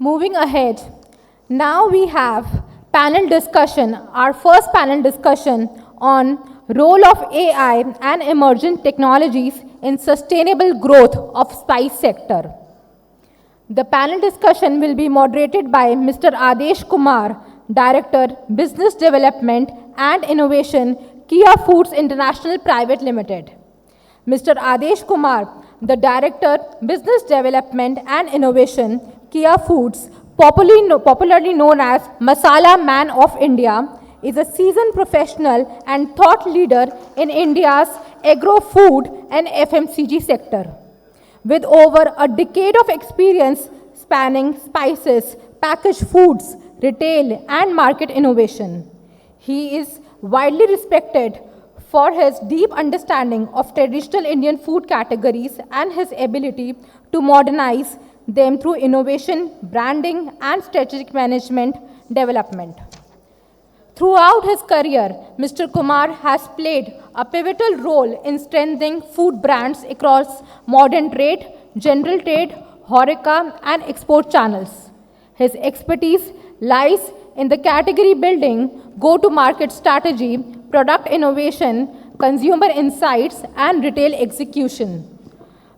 Moving ahead, now we have panel discussion, our first panel discussion on role of AI and emerging technologies in sustainable growth of spice sector. The panel discussion will be moderated by Mr. Adesh Kumar, Director, Business Development and Innovation, Kia Foods International Private Limited. Mr. Adesh Kumar, the Director, Business Development and Innovation, Kia Foods, popularly known as Masala Man of India, is a seasoned professional and thought leader in India's agro-food and FMCG sector. With over a decade of experience spanning spices, packaged foods, retail, and market innovation, he is widely respected for his deep understanding of traditional Indian food categories and his ability to modernize them through innovation, branding, and strategic management development. Throughout his career, Mr. Kumar has played a pivotal role in strengthening food brands across modern trade, general trade, HoReCa, and export channels. His expertise lies in the category building, go-to-market strategy, product innovation, consumer insights, and retail execution.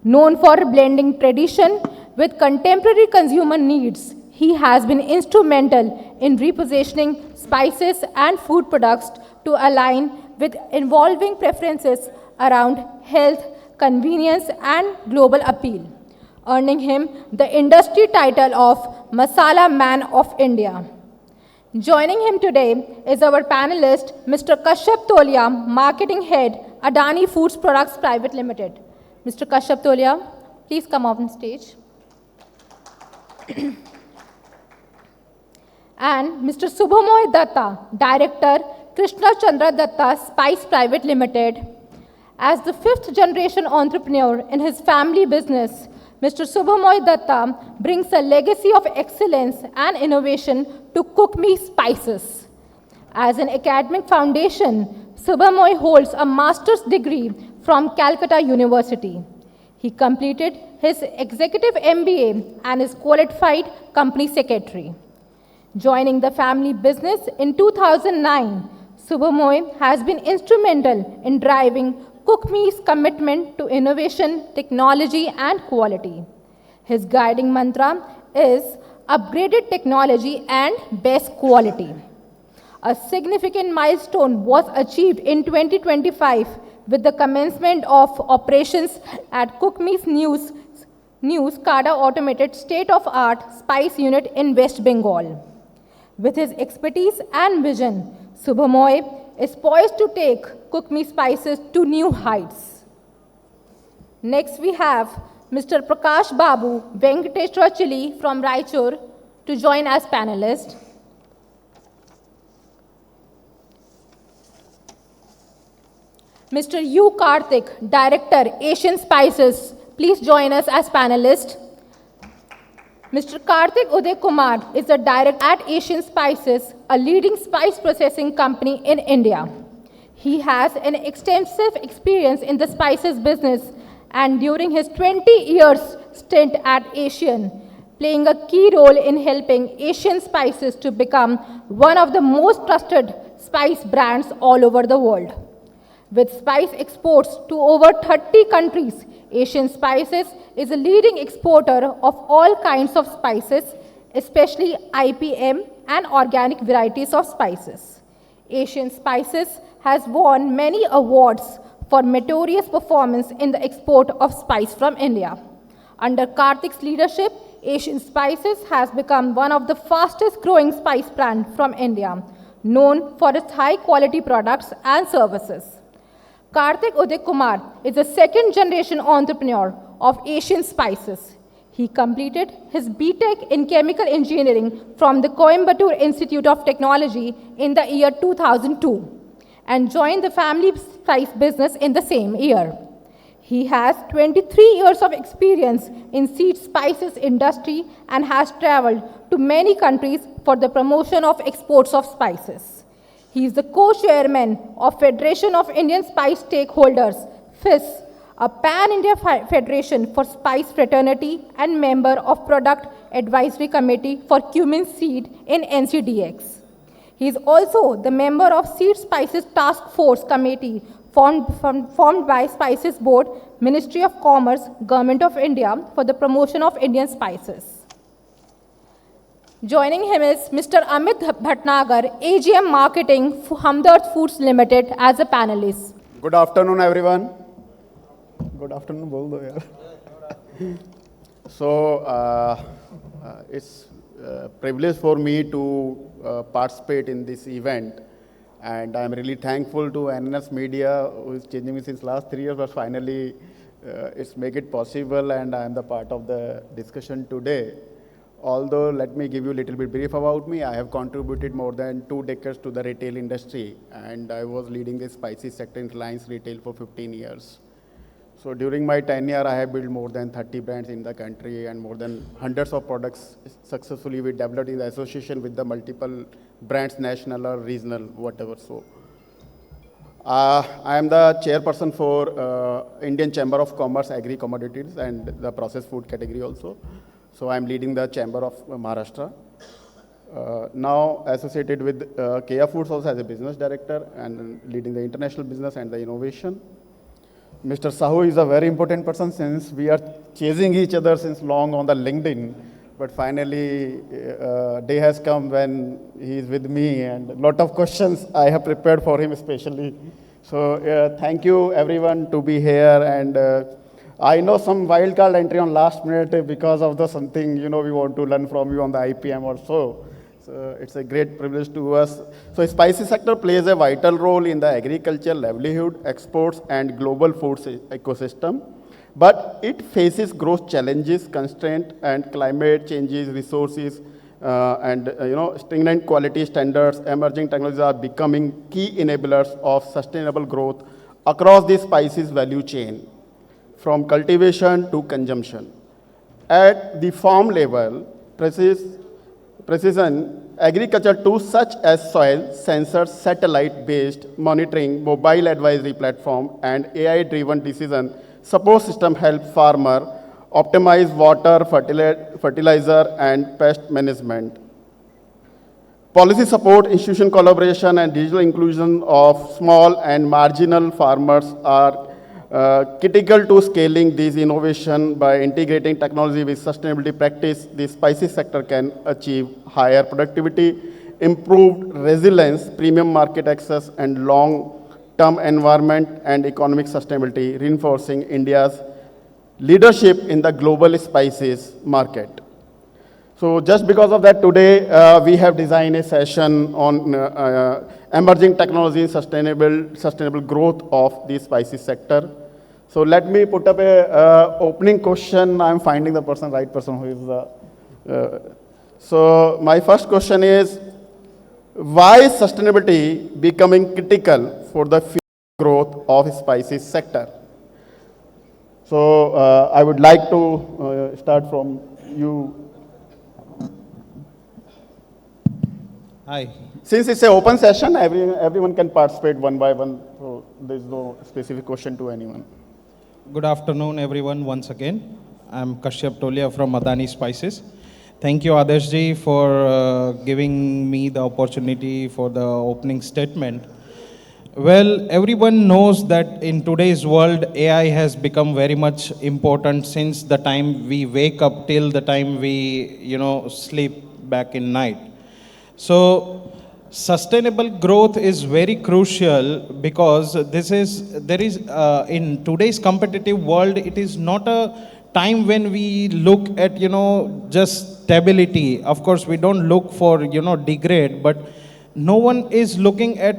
Known for blending tradition with contemporary consumer needs, he has been instrumental in repositioning spices and food products to align with evolving preferences around health, convenience, and global appeal, earning him the industry title of Masala Man of India. Joining him today is our panelist, Mr. Kashyap Tolia, Marketing Head, Adani Foods Products Private Limited. Mr. Kashyap Tolia, please come up on stage. And Mr. Subhamoy Datta, Director, Krishna Chandra Datta Spice Private Limited. As the fifth generation entrepreneur in his family business, Mr. Subhamoy Datta brings a legacy of excellence and innovation to CookMe Spices. As an academic foundation, Subhamoy holds a master's degree from Calcutta University. He completed his executive MBA and is qualified company secretary. Joining the family business in 2009, Subhamoy has been instrumental in driving CookMe's commitment to innovation, technology, and quality. His guiding mantra is upgraded technology and best quality. A significant milestone was achieved in 2025 with the commencement of operations at CookMe's new SCADA automated state-of-art spice unit in West Bengal. With his expertise and vision, Subhamoy is poised to take CookMe Spices to new heights. Next, we have Mr. Prakash Babu Venkateshwar Chili from Raichur to join as panelist. Mr. U. Karthik, Director, Asian Spices, please join us as panelist. Mr. Karthik Uday Kumar is the director at Asian Spices, a leading spice processing company in India. He has an extensive experience in the spices business and during his 20 years stint at Asian, playing a key role in helping Asian Spices to become one of the most trusted spice brands all over the world. With spice exports to over 30 countries, Asian Spices is a leading exporter of all kinds of spices, especially IPM and organic varieties of spices. Asian Spices has won many awards for meritorious performance in the export of spice from India. Under Karthik's leadership, Asian Spices has become one of the fastest growing spice brands from India, known for its high quality products and services. Karthik Uday Kumar is a second generation entrepreneur of Asian Spices. He completed his BTech in Chemical Engineering from the Coimbatore Institute of Technology in the year 2002 and joined the family spice business in the same year. He has 23 years of experience in seed spices industry and has traveled to many countries for the promotion of exports of spices. He is the co-chairman of Federation of Indian Spice Stakeholders, FIS, a pan-India federation for spice fraternity and member of Product Advisory Committee for Cumin Seed in NCDX. He is also the member of Seed Spices Task Force Committee formed by Spices Board, Ministry of Commerce, Government of India for the promotion of Indian spices. Joining him is Mr. Amit Bhatnagar, AGM Marketing, Hamdard Foods Limited as a panelist. Good afternoon, everyone. Good afternoon, bol do yaar. So, it's a privilege for me to participate in this event, and I'm really thankful to NNS Media, who is changing me since last 3 years, but finally it's make it possible, and I'm the part of the discussion today. Although, let me give you a little bit brief about me. I have contributed more than 2 decades to the retail industry, and I was leading the spices sector in Reliance Retail for 15 years. So during my tenure, I have built more than 30 brands in the country and more than hundreds of products successfully we developed in the association with the multiple brands, national or regional, whatever. So I am the chairperson for Indian Chamber of Commerce, Agri Commodities and the processed food category also. So I'm leading the Chamber of Maharashtra. Now associated with Kea Foods also as a business director and leading the international business and the innovation. Mr. Sahu is a very important person since we are chasing each other since long on the LinkedIn, but finally day has come when he is with me and a lot of questions I have prepared for him especially. So thank you everyone to be here, and I know some wildcard entry on last minute because of the something, we want to learn from you on the IPM or so. So it's a great privilege to us. So spices sector plays a vital role in the agriculture, livelihood, exports, and global food ecosystem. But it faces growth challenges, constraint, and climate changes, resources, and stringent quality standards. Emerging technologies are becoming key enablers of sustainable growth across the spices value chain, from cultivation to consumption. At the farm level, precision agriculture tools such as soil sensors, satellite-based monitoring, mobile advisory platform, and AI-driven decision support system help farmer optimize water, fertilizer, and pest management. Policy support, institution collaboration, and digital inclusion of small and marginal farmers are critical to scaling these innovation. By integrating technology with sustainability practice, the spices sector can achieve higher productivity, improved resilience, premium market access, and long-term environment and economic sustainability, reinforcing India's leadership in the global spices market. So just because of that, today we have designed a session on emerging technology and sustainable growth of the spices sector. So let me put up a opening question. I'm finding the right person who is the. So my first question is, why is sustainability becoming critical for the future growth of spices sector? So I would like to start from you. Hi. Since it's an open session, everyone can participate one by one, so there's no specific question to anyone. Good afternoon, everyone, once again. I'm Kashyap Tolia from Adani Spices. Thank you, Adeshji, for giving me the opportunity for the opening statement. Well, everyone knows that in today's world, AI has become very much important since the time we wake up till the time we, sleep back in night. So sustainable growth is very crucial because in today's competitive world, it is not a time when we look at, just stability. Of course, we don't look for, degrade, but no one is looking at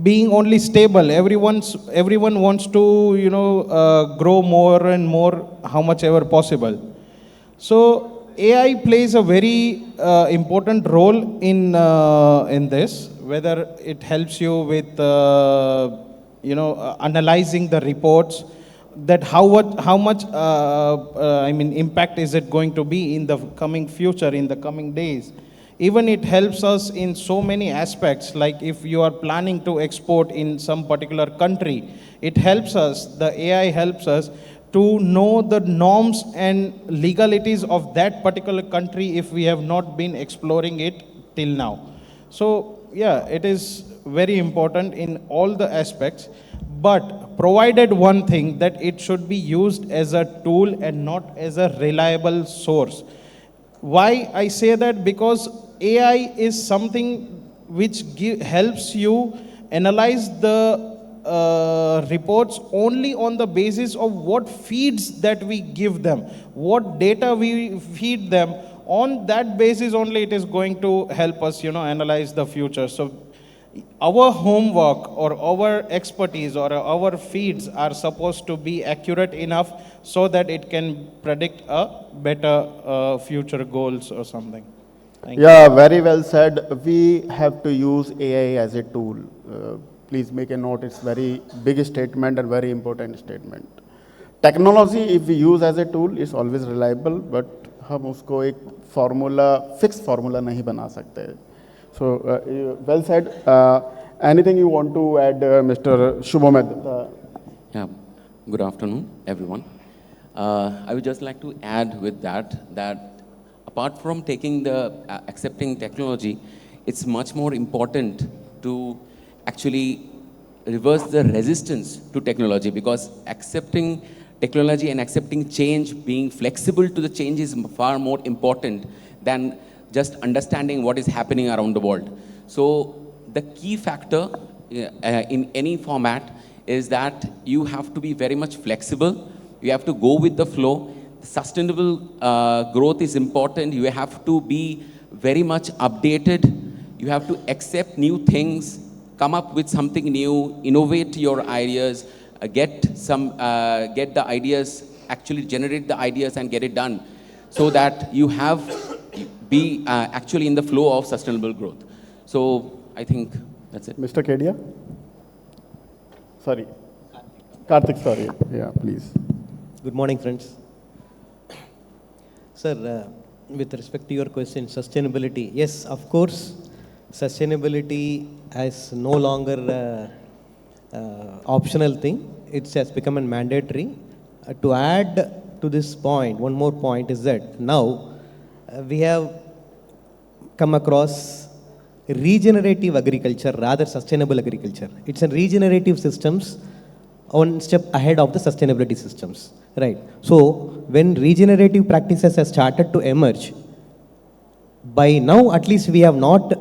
being only stable. Everyone wants to, grow more and more, how much ever possible. So AI plays a very important role in this, whether it helps you with analyzing the reports, that how much impact is it going to be in the coming future, in the coming days. Even it helps us in so many aspects, like if you are planning to export in some particular country, it helps us, the AI helps us to know the norms and legalities of that particular country if we have not been exploring it till now. So, yeah, it is very important in all the aspects, but provided one thing that it should be used as a tool and not as a reliable source. Why I say that? Because AI is something which helps you analyze the reports only on the basis of what feeds that we give them, what data we feed them. On that basis only it is going to help us, analyze the future. So our homework or our expertise or our feeds are supposed to be accurate enough so that it can predict a better future goals or something. Thank you. Yeah, very well said. We have to use AI as a tool. Please make a note, it's very big statement and very important statement. Technology, if we use as a tool, is always reliable, but हम उसको एक formula, fixed formula नहीं बना सकते. So, well said. Anything you want to add, Mr. Shubhamed? Yeah, good afternoon, everyone. I would just like to add with that apart from taking the accepting technology, it's much more important to actually reverse the resistance to technology, because accepting technology and accepting change, being flexible to the change is far more important than just understanding what is happening around the world. So the key factor in any format is that you have to be very much flexible. You have to go with the flow. Sustainable growth is important. You have to be very much updated. You have to accept new things, come up with something new, innovate your ideas, get the ideas, actually generate the ideas and get it done, so that you be actually in the flow of sustainable growth. So I think that's it. Mr. Kedia? Sorry. Karthik, sorry. Yeah, please. Good morning, friends. Sir, with respect to your question, sustainability. Yes, of course, sustainability is no longer optional thing. It has become a mandatory. To add to this point, one more point is that now we have come across regenerative agriculture, rather sustainable agriculture. It's a regenerative systems one step ahead of the sustainability systems, right? So when regenerative practices have started to emerge, by now at least we have not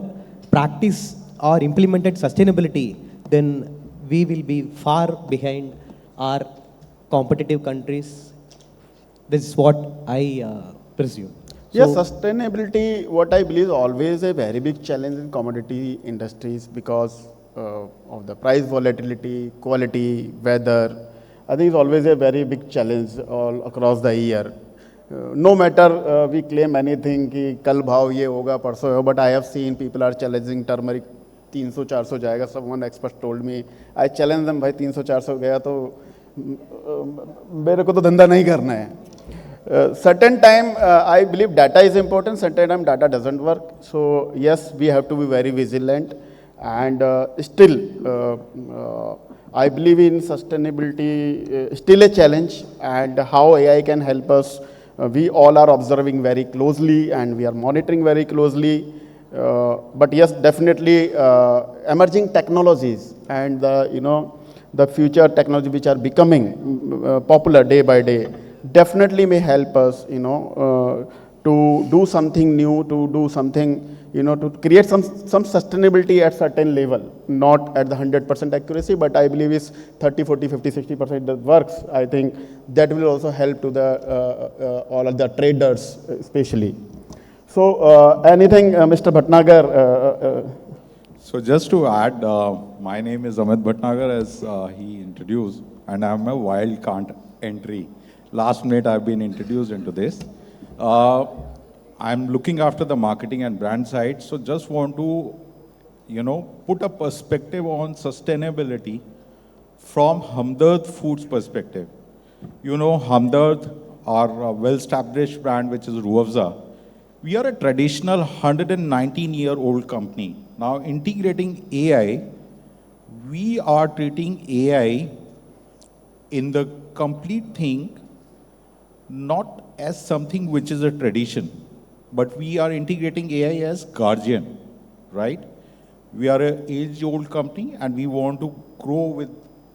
practiced or implemented sustainability, then we will be far behind our competitive countries. This is what I presume. Yes, So- sustainability, what I believe, is always a very big challenge in commodity industries because of the price volatility, quality, weather. I think it's always a very big challenge all across the year. No matter we claim anything कि कल भाव ये होगा परसों होगा, but I have seen people are challenging turmeric 300-400 जाएगा. Someone expert told me, I challenge them, भाई 300-400 गया तो मेरे को तो धंधा नहीं करना है. Certain time I believe data is important, certain time data doesn't work. So yes, we have to be very vigilant, and still I believe in sustainability still a challenge, and how AI can help us. We all are observing very closely and we are monitoring very closely. But yes, definitely emerging technologies and the future technology which are becoming popular day by day definitely may help us, to do something new, to do something, to create some sustainability at certain level, not at the 100% accuracy, but I believe is 30, 40, 50, 60% that works. I think that will also help to the all of the traders especially. So anything, Mr. Bhatnagar? So just to add, my name is Amit Bhatnagar, as he introduced, and I'm a wild card entry. Last minute I've been introduced into this. I'm looking after the marketing and brand side, so just want to, put a perspective on sustainability from Hamdard Foods perspective. Hamdard, our well-established brand, which is Ruh Afza, we are a traditional 119-year-old company. Now, integrating AI, we are treating AI in the complete thing not as something which is a tradition, but we are integrating AI as guardian, right? We are an age-old company and we want to grow with,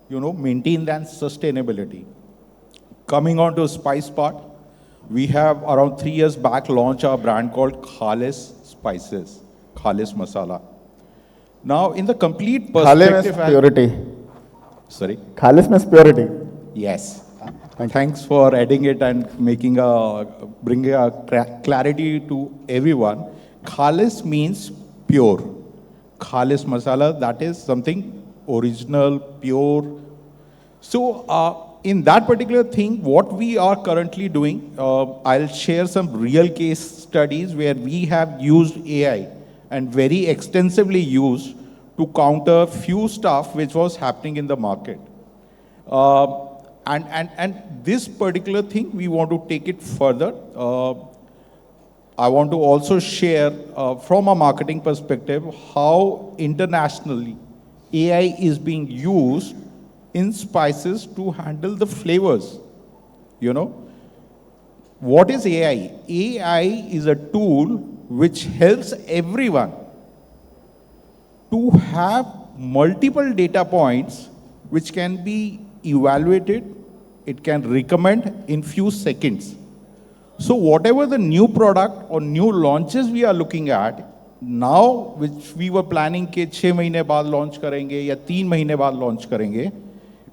maintain that sustainability. Coming on to spice part, we have around 3 years back launched our brand called Khalis Spices, Khalis Masala. Now, in the complete Khale means perspective, purity. sorry. Khalis means purity. Yes. Thanks for adding it and bringing a clarity to everyone. Khalis means pure. Khalis masala, that is something original, pure. So in that particular thing, what we are currently doing, I'll share some real case studies where we have used AI and very extensively used to counter few stuff which was happening in the market. And this particular thing, we want to take it further. I want to also share from a marketing perspective how internationally AI is being used in spices to handle the flavors. What is AI? AI is a tool which helps everyone to have multiple data points which can be evaluated, it can recommend in few seconds. So whatever the new product or new launches we are looking at, now which we were planning के 6 महीने बाद launch करेंगे या 3 महीने बाद launch करेंगे,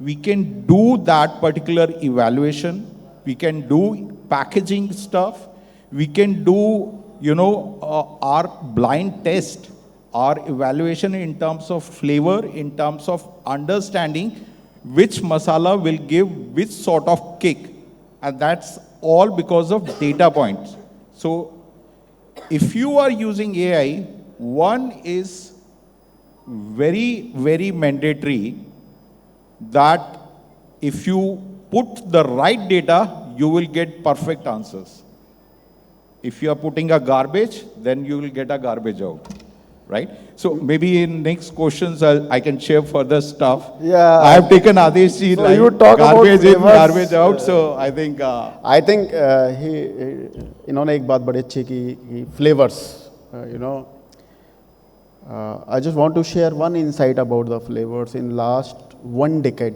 we can do that particular evaluation, we can do packaging stuff, we can do, our blind test, our evaluation in terms of flavor, in terms of understanding which masala will give which sort of kick. And that's all because of data points. So if you are using AI, one is very, very mandatory that if you put the right data, you will get perfect answers. If you are putting a garbage, then you will get a garbage out. Right? So maybe in next questions, I can share further stuff. Yeah. I have taken Adesh ji, So like, you talk about garbage in, flavors, garbage out. So I think, इन्होंने एक बात बड़ी अच्छी की flavors, I just want to share one insight about the flavors. In last 1 decade,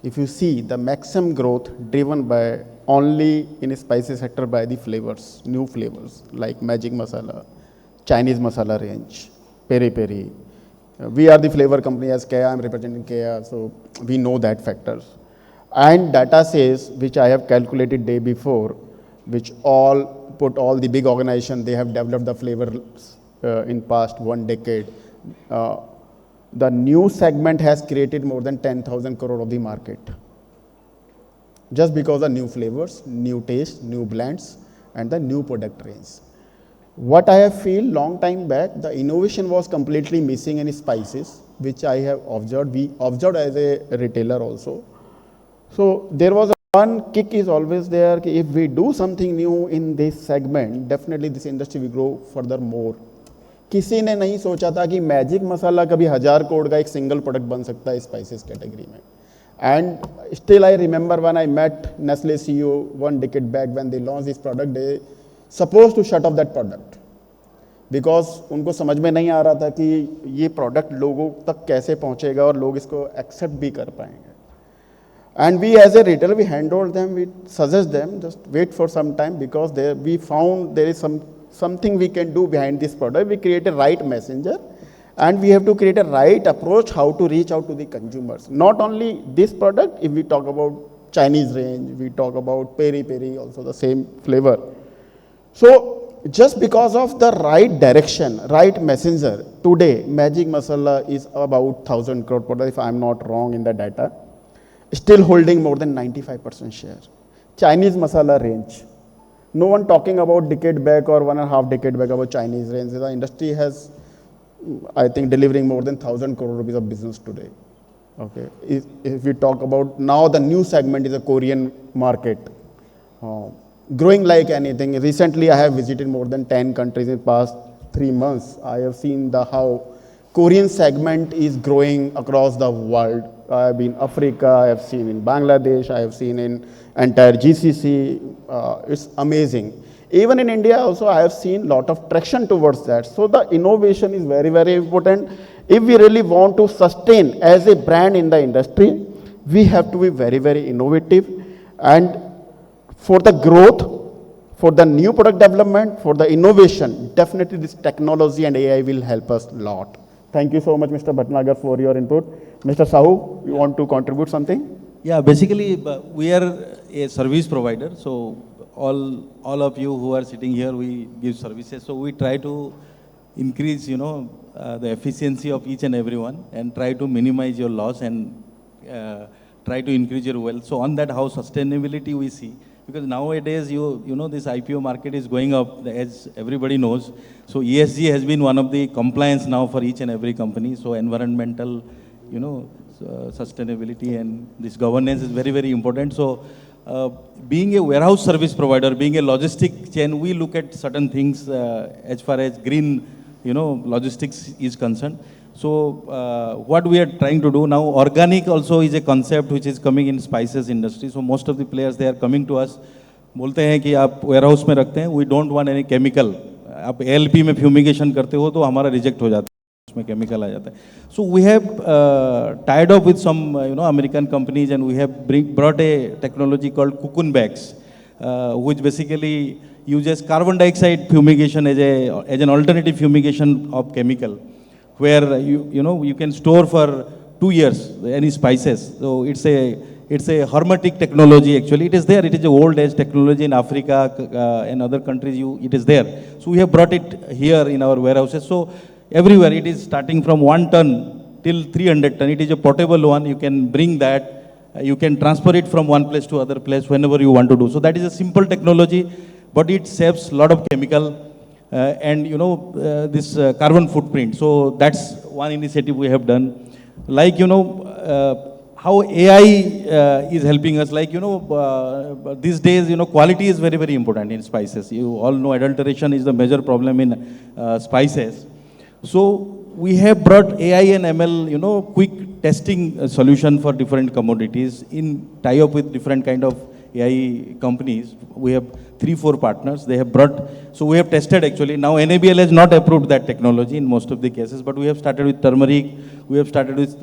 if you see the maximum growth driven by only in spices sector by the flavors, new flavors like magic masala, Chinese masala range, peri peri. We are the flavor company as Kea, I'm representing Kea, so we know that factors. And data says, which I have calculated day before, which put all the big organization, they have developed the flavors in past 1 decade. The new segment has created more than 10,000 crore of the market. Just because of new flavors, new taste, new blends, and the new product range. What I have feel long time back, the innovation was completely missing in spices, which I have observed. We observed as a retailer also. So there was one kick is always there. If we do something new in this segment, definitely this industry will grow further more. किसी ने नहीं सोचा था कि magic मसाला कभी 1000 करोड़ का एक single product बन सकता है स्पाइसेस कैटेगरी में. And still I remember when I met Nestle CEO 1 decade back when they launched this product, they supposed to shut off that product because उनको समझ में नहीं आ रहा था कि ये प्रोडक्ट लोगों तक कैसे पहुंचेगा और लोग इसको एक्सेप्ट भी कर पाएंगे. And we as a retailer, we handhold them, we suggest them, just wait for some time because we found there is something we can do behind this product. We create a right messenger and we have to create a right approach how to reach out to the consumers. Not only this product, if we talk about Chinese range, we talk about peri peri, also the same flavor. So just because of the right direction, right messenger, today Magic Masala is about 1,000 crore product, if I am not wrong in the data, still holding more than 95% share. Chinese masala range. No one talking about decade back or 1.5 decade back about Chinese range. The industry has, I think, delivering more than 1,000 crore rupees of business today. Okay. If we talk about now, the new segment is a Korean market, growing like anything. Recently, I have visited more than 10 countries in past 3 months. I have seen how Korean segment is growing across the world. I have been Africa, I have seen in Bangladesh, I have seen in entire GCC. It's amazing. Even in India also, I have seen lot of traction towards that. So the innovation is very, very important. If we really want to sustain as a brand in the industry, we have to be very, very innovative. And for the growth, for the new product development, for the innovation, definitely this technology and AI will help us a lot. Thank you so much, Mr. Bhatnagar, for your input. Mr. Sahu, you want to contribute something? Yeah, basically, we are a service provider. So all of you who are sitting here, we give services. So we try to increase, the efficiency of each and everyone and try to minimize your loss and try to increase your wealth. So on that, how sustainability we see. Because nowadays, you know, this IPO market is going up, as everybody knows. So ESG has been one of the compliance now for each and every company. So environmental, sustainability and this governance is very, very important. So being a warehouse service provider, being a logistic chain, we look at certain things as far as green, logistics is concerned. So what we are trying to do now, organic also is a concept which is coming in spices industry. So most of the players, they are coming to us, बोलते हैं कि आप warehouse में रखते हैं, we don't want any chemical. आप ALP में fumigation करते हो तो हमारा reject हो जाता है, उसमें chemical आ जाता है. So we have tied up with some American companies and we have brought a technology called cocoon bags, which basically uses carbon dioxide fumigation as an alternative fumigation of chemical, where you can store for 2 years any spices. So it's a hermetic technology actually. It is there. It is an old age technology in Africa and other countries. It is there. So we have brought it here in our warehouses. So everywhere it is starting from 1 ton till 300 ton. It is a portable one. You can bring that. You can transfer it from one place to other place whenever you want to do. So that is a simple technology, but it saves a lot of chemical. And this carbon footprint. So that's one initiative we have done. Like, how AI is helping us. Like, these days, quality is very, very important in spices. You all know adulteration is the major problem in spices. So we have brought AI and ML, quick testing solution for different commodities in tie-up with different kind of AI companies. We have 3-4 partners. They have brought, so we have tested actually. Now NABL has not approved that technology in most of the cases, but we have started with turmeric, we have started with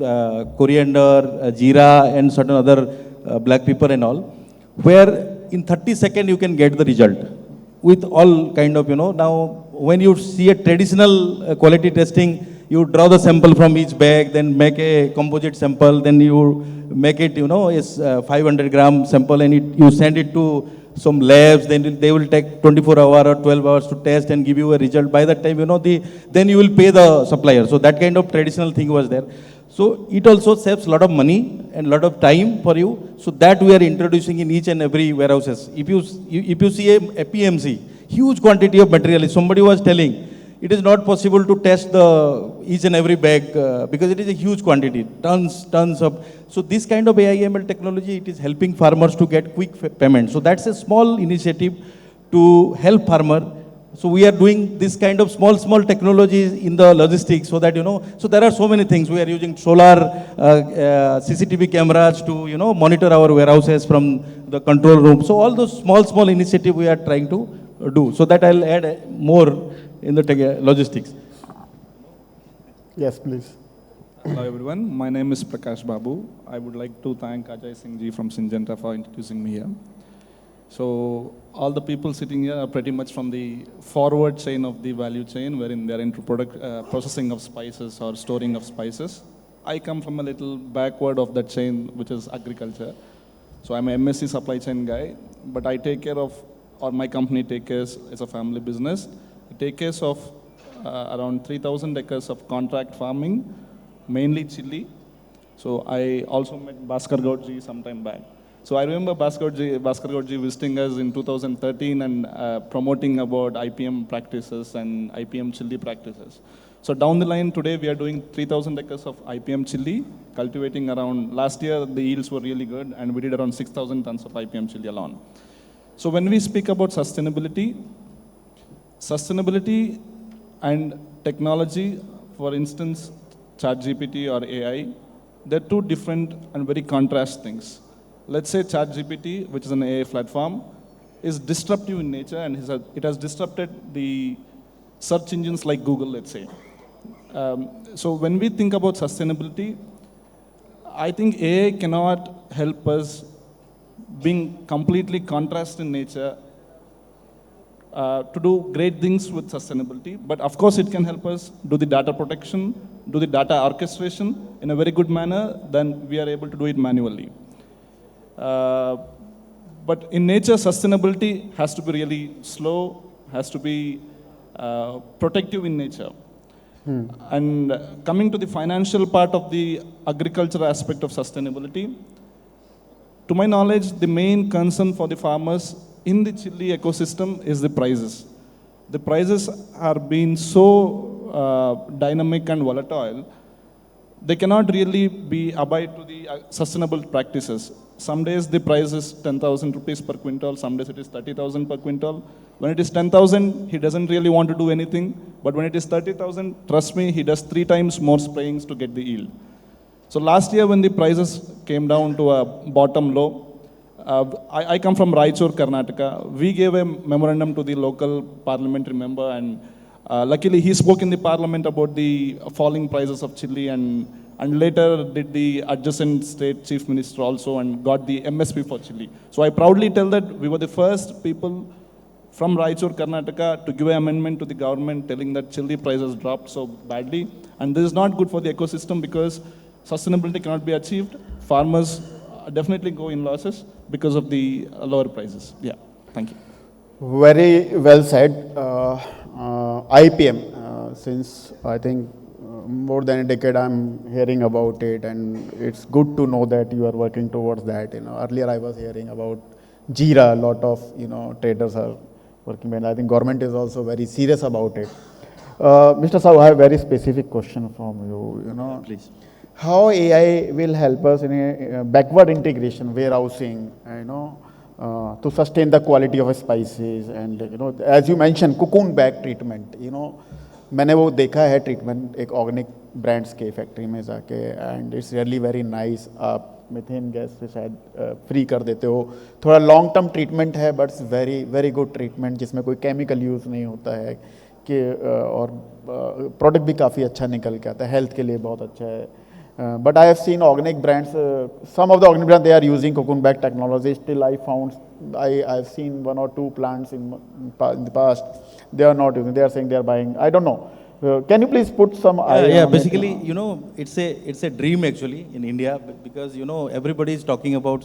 coriander, jeera and certain other black pepper and all, where in 30 seconds you can get the result with all kind of, now when you see a traditional quality testing, you draw the sample from each bag, then make a composite sample, then you make it, is 500 gram sample and you send it to some labs, then they will take 24 hours or 12 hours to test and give you a result. By that time, then you will pay the supplier. So that kind of traditional thing was there. So it also saves a lot of money and a lot of time for you. So that we are introducing in each and every warehouses. If you see a PMC, huge quantity of material, somebody was telling, it is not possible to test each and every bag because it is a huge quantity, tons of. So this kind of AI ML technology, it is helping farmers to get quick payment. So that's a small initiative to help farmer. So we are doing this kind of small technologies in the logistics so that, so there are so many things. We are using solar CCTV cameras to, monitor our warehouses from the control room. So all those small initiatives we are trying to do. So that I'll add more in the logistics. Yes, please. Hello everyone, my name is Prakash Babu. I would like to thank Ajay Singh ji from Syngenta for introducing me here. So all the people sitting here are pretty much from the forward chain of the value chain, wherein they're into processing of spices or storing of spices. I come from a little backward of that chain, which is agriculture. So I'm an MSc supply chain guy, but I take care of, or my company takes care, it's a family business. It takes care of around 3,000 acres of contract farming, mainly chili. So I also met Bhaskar Gaudji some time back. So I remember Bhaskar Gaudji visiting us in 2013 and promoting about IPM practices and IPM chili practices. So down the line today, we are doing 3,000 acres of IPM chili, cultivating around, last year the yields were really good and we did around 6,000 tons of IPM chili alone. So when we speak about sustainability and technology, for instance, ChatGPT or AI, they're two different and very contrast things. Let's say ChatGPT, which is an AI platform, is disruptive in nature and it has disrupted the search engines like Google, let's say. So when we think about sustainability, I think AI cannot help us being completely contrast in nature to do great things with sustainability. But of course, it can help us do the data protection, do the data orchestration in a very good manner, then we are able to do it manually. But in nature, sustainability has to be really slow, has to be protective in nature. And coming to the financial part of the agricultural aspect of sustainability, to my knowledge, the main concern for the farmers in the chili ecosystem is the prices. The prices are being so dynamic and volatile, they cannot really be abide to the sustainable practices. Some days the price is 10,000 rupees per quintal, some days it is 30,000 per quintal. When it is 10,000, he doesn't really want to do anything. But when it is 30,000, trust me, he does 3 times more sprayings to get the yield. So last year when the prices came down to a bottom low, I come from Raichur, Karnataka. We gave a memorandum to the local parliamentary member, and luckily he spoke in the parliament about the falling prices of chili, and later did the adjacent state chief minister also and got the MSP for chili. So I proudly tell that we were the first people from Raichur, Karnataka to give an amendment to the government telling that chili prices dropped so badly. And this is not good for the ecosystem because sustainability cannot be achieved. Farmers definitely go in losses because of the lower prices. Yeah, thank you. Very well said. IPM, since I think more than a decade I'm hearing about it, and it's good to know that you are working towards that. Earlier I was hearing about Jira, a lot of traders are working, and I think government is also very serious about it. Mr. Sahu, I have a very specific question from you. Please. How AI will help us in a backward integration, warehousing, to sustain the quality of spices, and as you mentioned, cocoon bag treatment. मैंने वो देखा है treatment एक organic brands के factory में जाके, and it's really very nice. आप methane gas से शायद फ्री कर देते हो. थोड़ा लॉन्ग टर्म ट्रीटमेंट है, but it's very very good treatment जिसमें कोई केमिकल यूज़ नहीं होता है कि और प्रोडक्ट भी काफ़ी अच्छा निकल के आता है, हेल्थ के लिए बहुत अच्छा है. But I have seen organic brands, some of the organic brands, they are using cocoon bag technology. Still I found, I have seen 1 or 2 plants in the past, they are not using, they are saying they are buying, I don't know. Can you please put some idea on basically, it? it's a dream actually in India because, everybody is talking about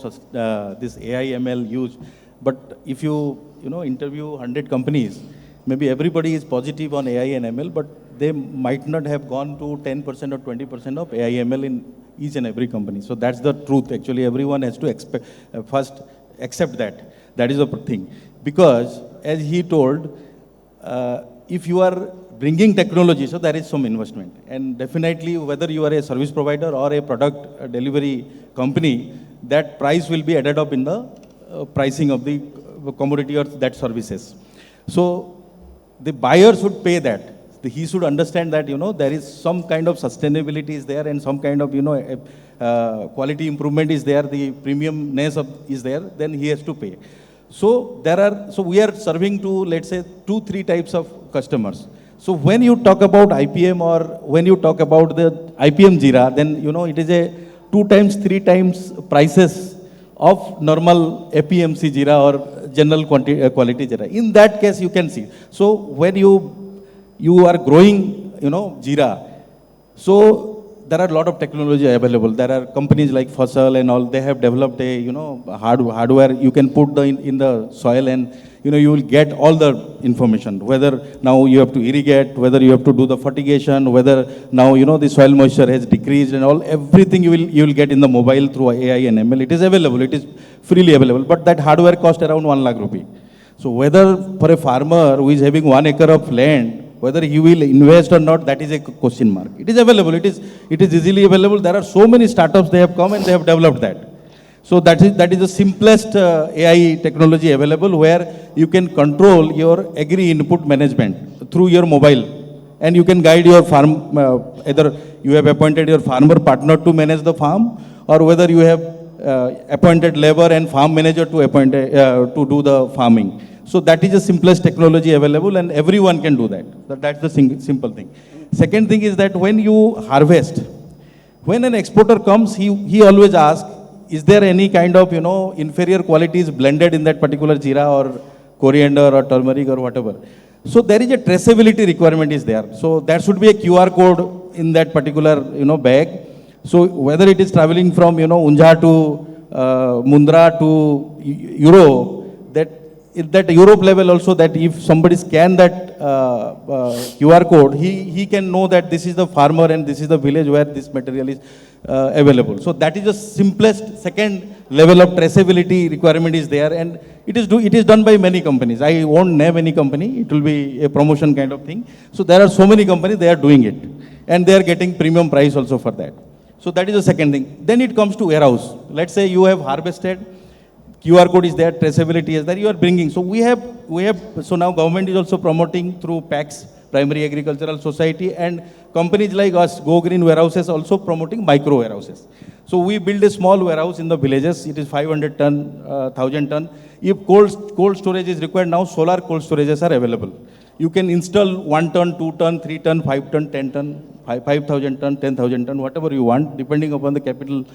this AI ML use. But if you, interview 100 companies, maybe everybody is positive on AI and ML, but they might not have gone to 10% or 20% of AI ML in each and every company. So that's the truth. Actually, everyone has to first accept that. That is the thing. Because as he told, if you are bringing technology, so there is some investment. And definitely, whether you are a service provider or a product delivery company, that price will be added up in the pricing of the commodity or that services. So the buyer should pay that. He should understand that, there is some kind of sustainability is there and some kind of, quality improvement is there, the premiumness is there, then he has to pay. So we are serving to, let's say, 2-3 types of customers. So when you talk about IPM or when you talk about the IPM Jira, then, it is a 2 times, 3 times prices of normal APMC Jira or general quality Jira. In that case, you can see. So when you are growing, Jira. So there are a lot of technology available. There are companies like Fossil and all. They have developed a, hardware. You can put in the soil, and you will get all the information. Whether now you have to irrigate, whether you have to do the fertigation, whether now the soil moisture has decreased and all. Everything you will get in the mobile through AI and ML. It is available. It is freely available. But that hardware cost around 1 lakh rupee. So whether for a farmer who is having 1 acre of land, whether he will invest or not, that is a question mark. It is available. It is easily available. There are so many startups, they have come and they have developed that. So that is the simplest AI technology available, where you can control your agri input management through your mobile. and you can guide your farm, either you have appointed your farmer partner to manage the farm, or whether you have appointed labor and farm manager to to do the farming. So that is the simplest technology available, and everyone can do that. That's the simple thing. Second thing is that when you harvest, when an exporter comes, he always asks, is there any kind of, inferior qualities blended in that particular jeera or coriander or turmeric or whatever. So there is a traceability requirement is there. So there should be a QR code in that particular, bag. So whether it is traveling from, Unjha to Mundra to Europe, that Europe level also, that if somebody scan that QR code, he can know that this is the farmer and this is the village where this material is available. So that is the simplest second level of traceability requirement is there, and it is done by many companies. I won't name any company, it will be a promotion kind of thing. So there are so many companies, they are doing it, and they are getting premium price also for that. So that is the second thing. Then it comes to warehouse. Let's say you have harvested, QR code is there, traceability is there, you are bringing. So so now government is also promoting through PACS, Primary Agricultural Society, and companies like us, Go Green Warehouses, also promoting micro warehouses. So we build a small warehouse in the villages, it is 500 ton, 1000 ton. If cold storage is required, now solar cold storages are available. You can install 1 ton, 2 ton, 3 ton, 5 ton, 10 ton, 5,000 ton, 10,000 ton, whatever you want, depending upon the capital,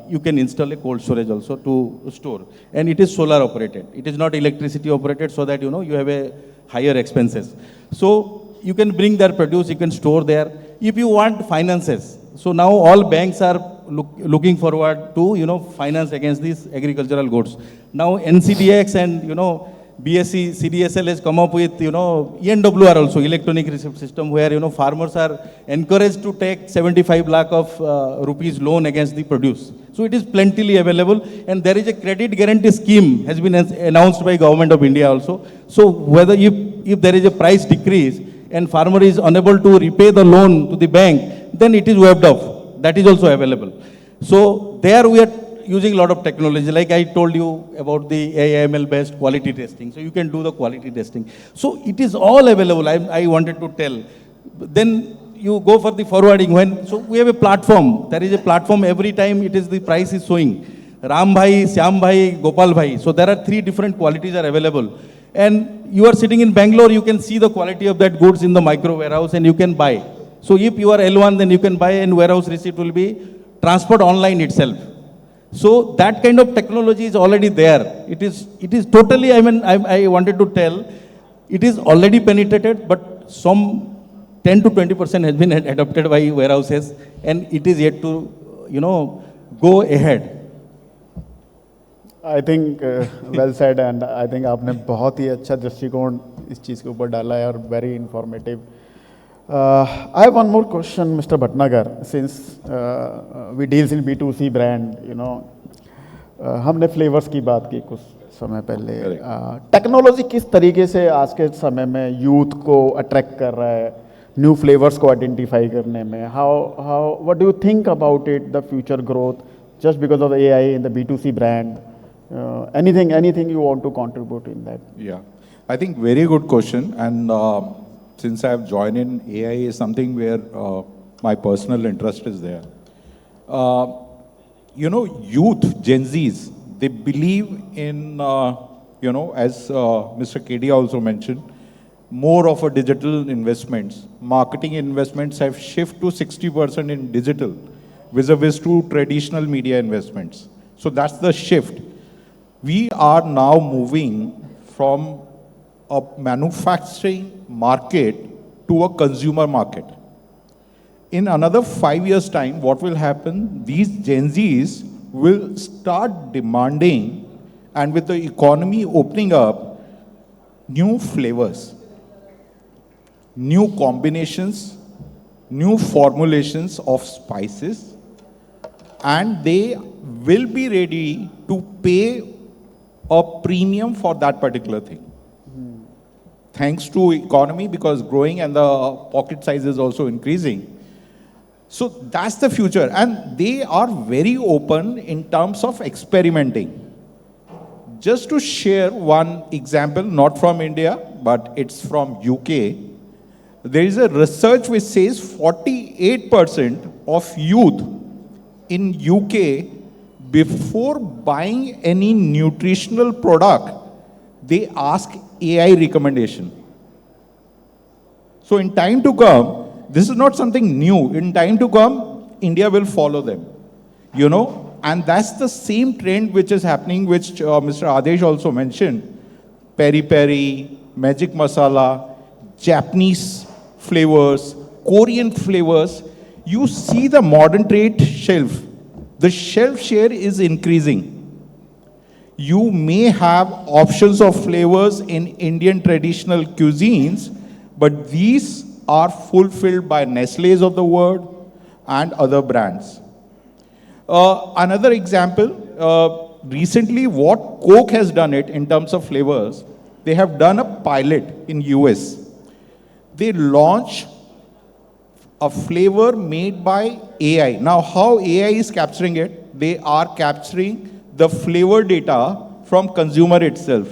you can install a cold storage also to store. And it is solar operated. It is not electricity operated, so that, you have a higher expenses. So you can bring their produce, you can store there. If you want finances, so now all banks are looking forward to, finance against these agricultural goods. Now NCDX and, BSC, CDSL has come up with, ENWR also, electronic receipt system, where, farmers are encouraged to take 75 lakh of rupees loan against the produce. So it is plentifully available, and there is a credit guarantee scheme has been announced by Government of India also. So whether if there is a price decrease and farmer is unable to repay the loan to the bank, then it is waived off. That is also available. So there we are using a lot of technology, like I told you about the AIML based quality testing. So you can do the quality testing. So it is all available, I wanted to tell. Then you go for the forwarding. So we have a platform. There is a platform every time the price is showing. Ram Bhai, Syam Bhai, Gopal Bhai. So there are 3 different qualities are available. And you are sitting in Bangalore, you can see the quality of that goods in the micro warehouse and you can buy. So if you are L1, then you can buy, and warehouse receipt will be transferred online itself. So that kind of technology is already there. It is totally, I wanted to tell, it is already penetrated, but some 10 to 20% has been adopted by warehouses, and it is yet to, go ahead. I think well said, and I think आपने बहुत ही अच्छा दृष्टिकोण इस चीज़ के ऊपर डाला है और very informative. I have one more question, Mr. Bhatnagar. Since we deals in B2C brand, हमने फ्लेवर्स की बात की कुछ समय पहले. टेक्नोलॉजी किस तरीके से आज के समय में यूथ को अट्रैक्ट कर रहा है न्यू फ्लेवर्स को आइडेंटिफाई करने में? How what do you think about it, the future growth, just because of AI in the B2C brand? Anything you want to contribute in that? Yeah, I think very good question. And since I have joined in, AI is something where my personal interest is there. Youth, Gen Zs, they believe in, as Mr. KD also mentioned, more of a digital investments. Marketing investments have shifted to 60% in digital vis-a-vis to traditional media investments. So that's the shift. We are now moving from a manufacturing market to a consumer market. In another 5 years' time, what will happen? These Gen Zs will start demanding, and with the economy opening up, new flavors, new combinations, new formulations of spices, and they will be ready to pay a premium for that particular thing. Thanks to economy, because growing and the pocket size is also increasing. So that's the future, and they are very open in terms of experimenting. Just to share one example, not from India, but it's from UK. There is a research which says 48% of youth in UK, before buying any nutritional product, they ask AI recommendation. So in time to come, this is not something new. In time to come, India will follow them, and that's the same trend which is happening, which Mr. Adesh also mentioned. Peri peri, magic masala, Japanese flavors, Korean flavors. You see the modern trade shelf. The shelf share is increasing. You may have options of flavors in Indian traditional cuisines, but these are fulfilled by Nestle's of the world and other brands. Another example, recently what Coke has done it in terms of flavors, they have done a pilot in US. They launched a flavor made by AI. Now, how AI is capturing it? They are capturing the flavor data from consumer itself,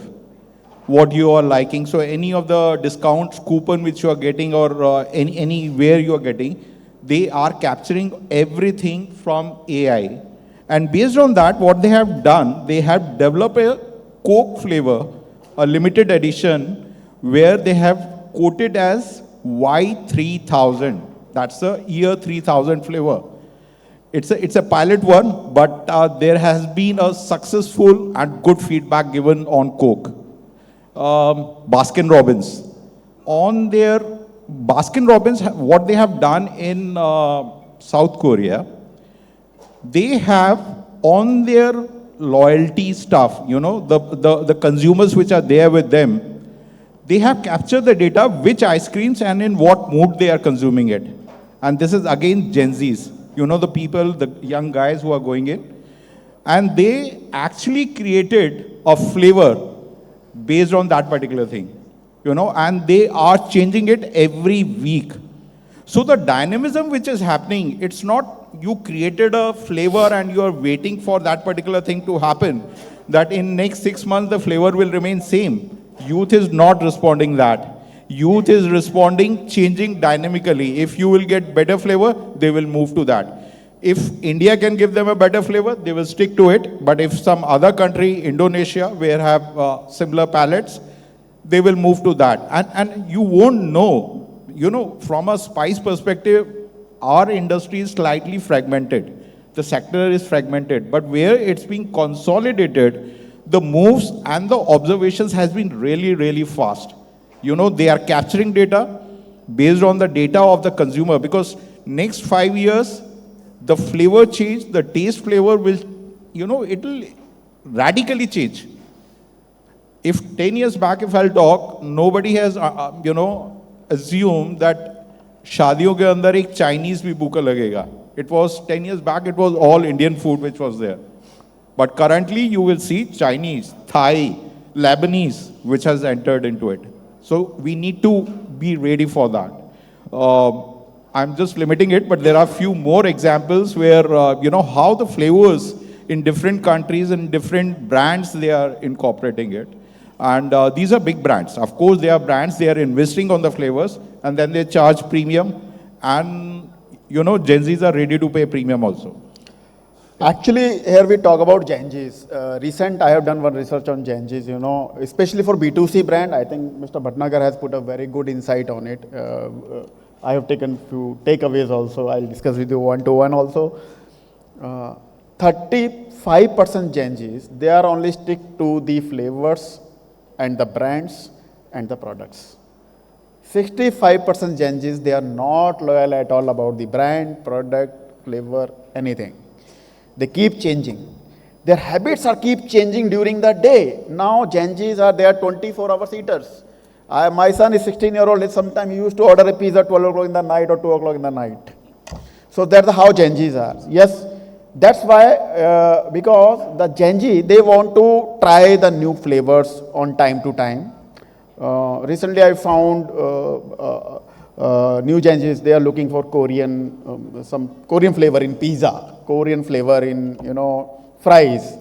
what you are liking. So any of the discounts coupon which you are getting, or anywhere you are getting, they are capturing everything from AI. And based on that, what they have done, they have developed a Coke flavor, a limited edition, where they have quoted as Y3000. That's the year 3000 flavor. It's a pilot one, but there has been a successful and good feedback given on Coke. Baskin Robbins. On their Baskin Robbins, what they have done in South Korea, they have on their loyalty stuff, the consumers which are there with them, they have captured the data, which ice creams and in what mood they are consuming it. And this is again Gen Zs, the people, the young guys who are going in. And they actually created a flavor based on that particular thing, and they are changing it every week. So the dynamism which is happening, it's not you created a flavor and you are waiting for that particular thing to happen, that in next 6 months the flavor will remain same. Youth is not responding that. Youth is responding, changing dynamically. If you will get better flavor, they will move to that. If India can give them a better flavor, they will stick to it. But if some other country, Indonesia, where have similar palates, they will move to that. And you won't know, from a spice perspective, our industry is slightly fragmented. The sector is fragmented. But where it's being consolidated, the moves and the observations has been really, really fast. They are capturing data based on the data of the consumer, because next 5 years, the flavor change, the taste flavor will, it will radically change. If 10 years back, if I'll talk, nobody has, assumed that शादियों के अंदर एक Chinese भी भूखा लगेगा. It was 10 years back, it was all Indian food which was there. But currently you will see Chinese, Thai, Lebanese, which has entered into it. So we need to be ready for that. I'm just limiting it, but there are few more examples where, how the flavors in different countries and different brands, they are incorporating it. And these are big brands. Of course, they are brands, they are investing on the flavors, and then they charge premium. And, Gen Zs are ready to pay premium also. Actually, here we talk about Gen Zs. I have done one research on Gen Zs, especially for B2C brand. I think Mr. Bhatnagar has put a very good insight on it. I have taken few takeaways also. I'll discuss with you one-to-one also. 35% Gen Zs, they are only stick to the flavors and the brands and the products. 65% Gen Zs, they are not loyal at all about the brand, product, flavor, anything. They keep changing. Their habits are keep changing during the day. Now Gen Zs they are 24 hours eaters. My son is 16-year-old. Sometimes he used to order a pizza 12 o'clock in the night or 2 o'clock in the night. So that's how Gen Zs are. Yes, that's why, because the Gen Z, they want to try the new flavors on time to time. Recently I found new Gen Zs, they are looking for Korean, some Korean flavor in pizza, Korean flavor in, fries.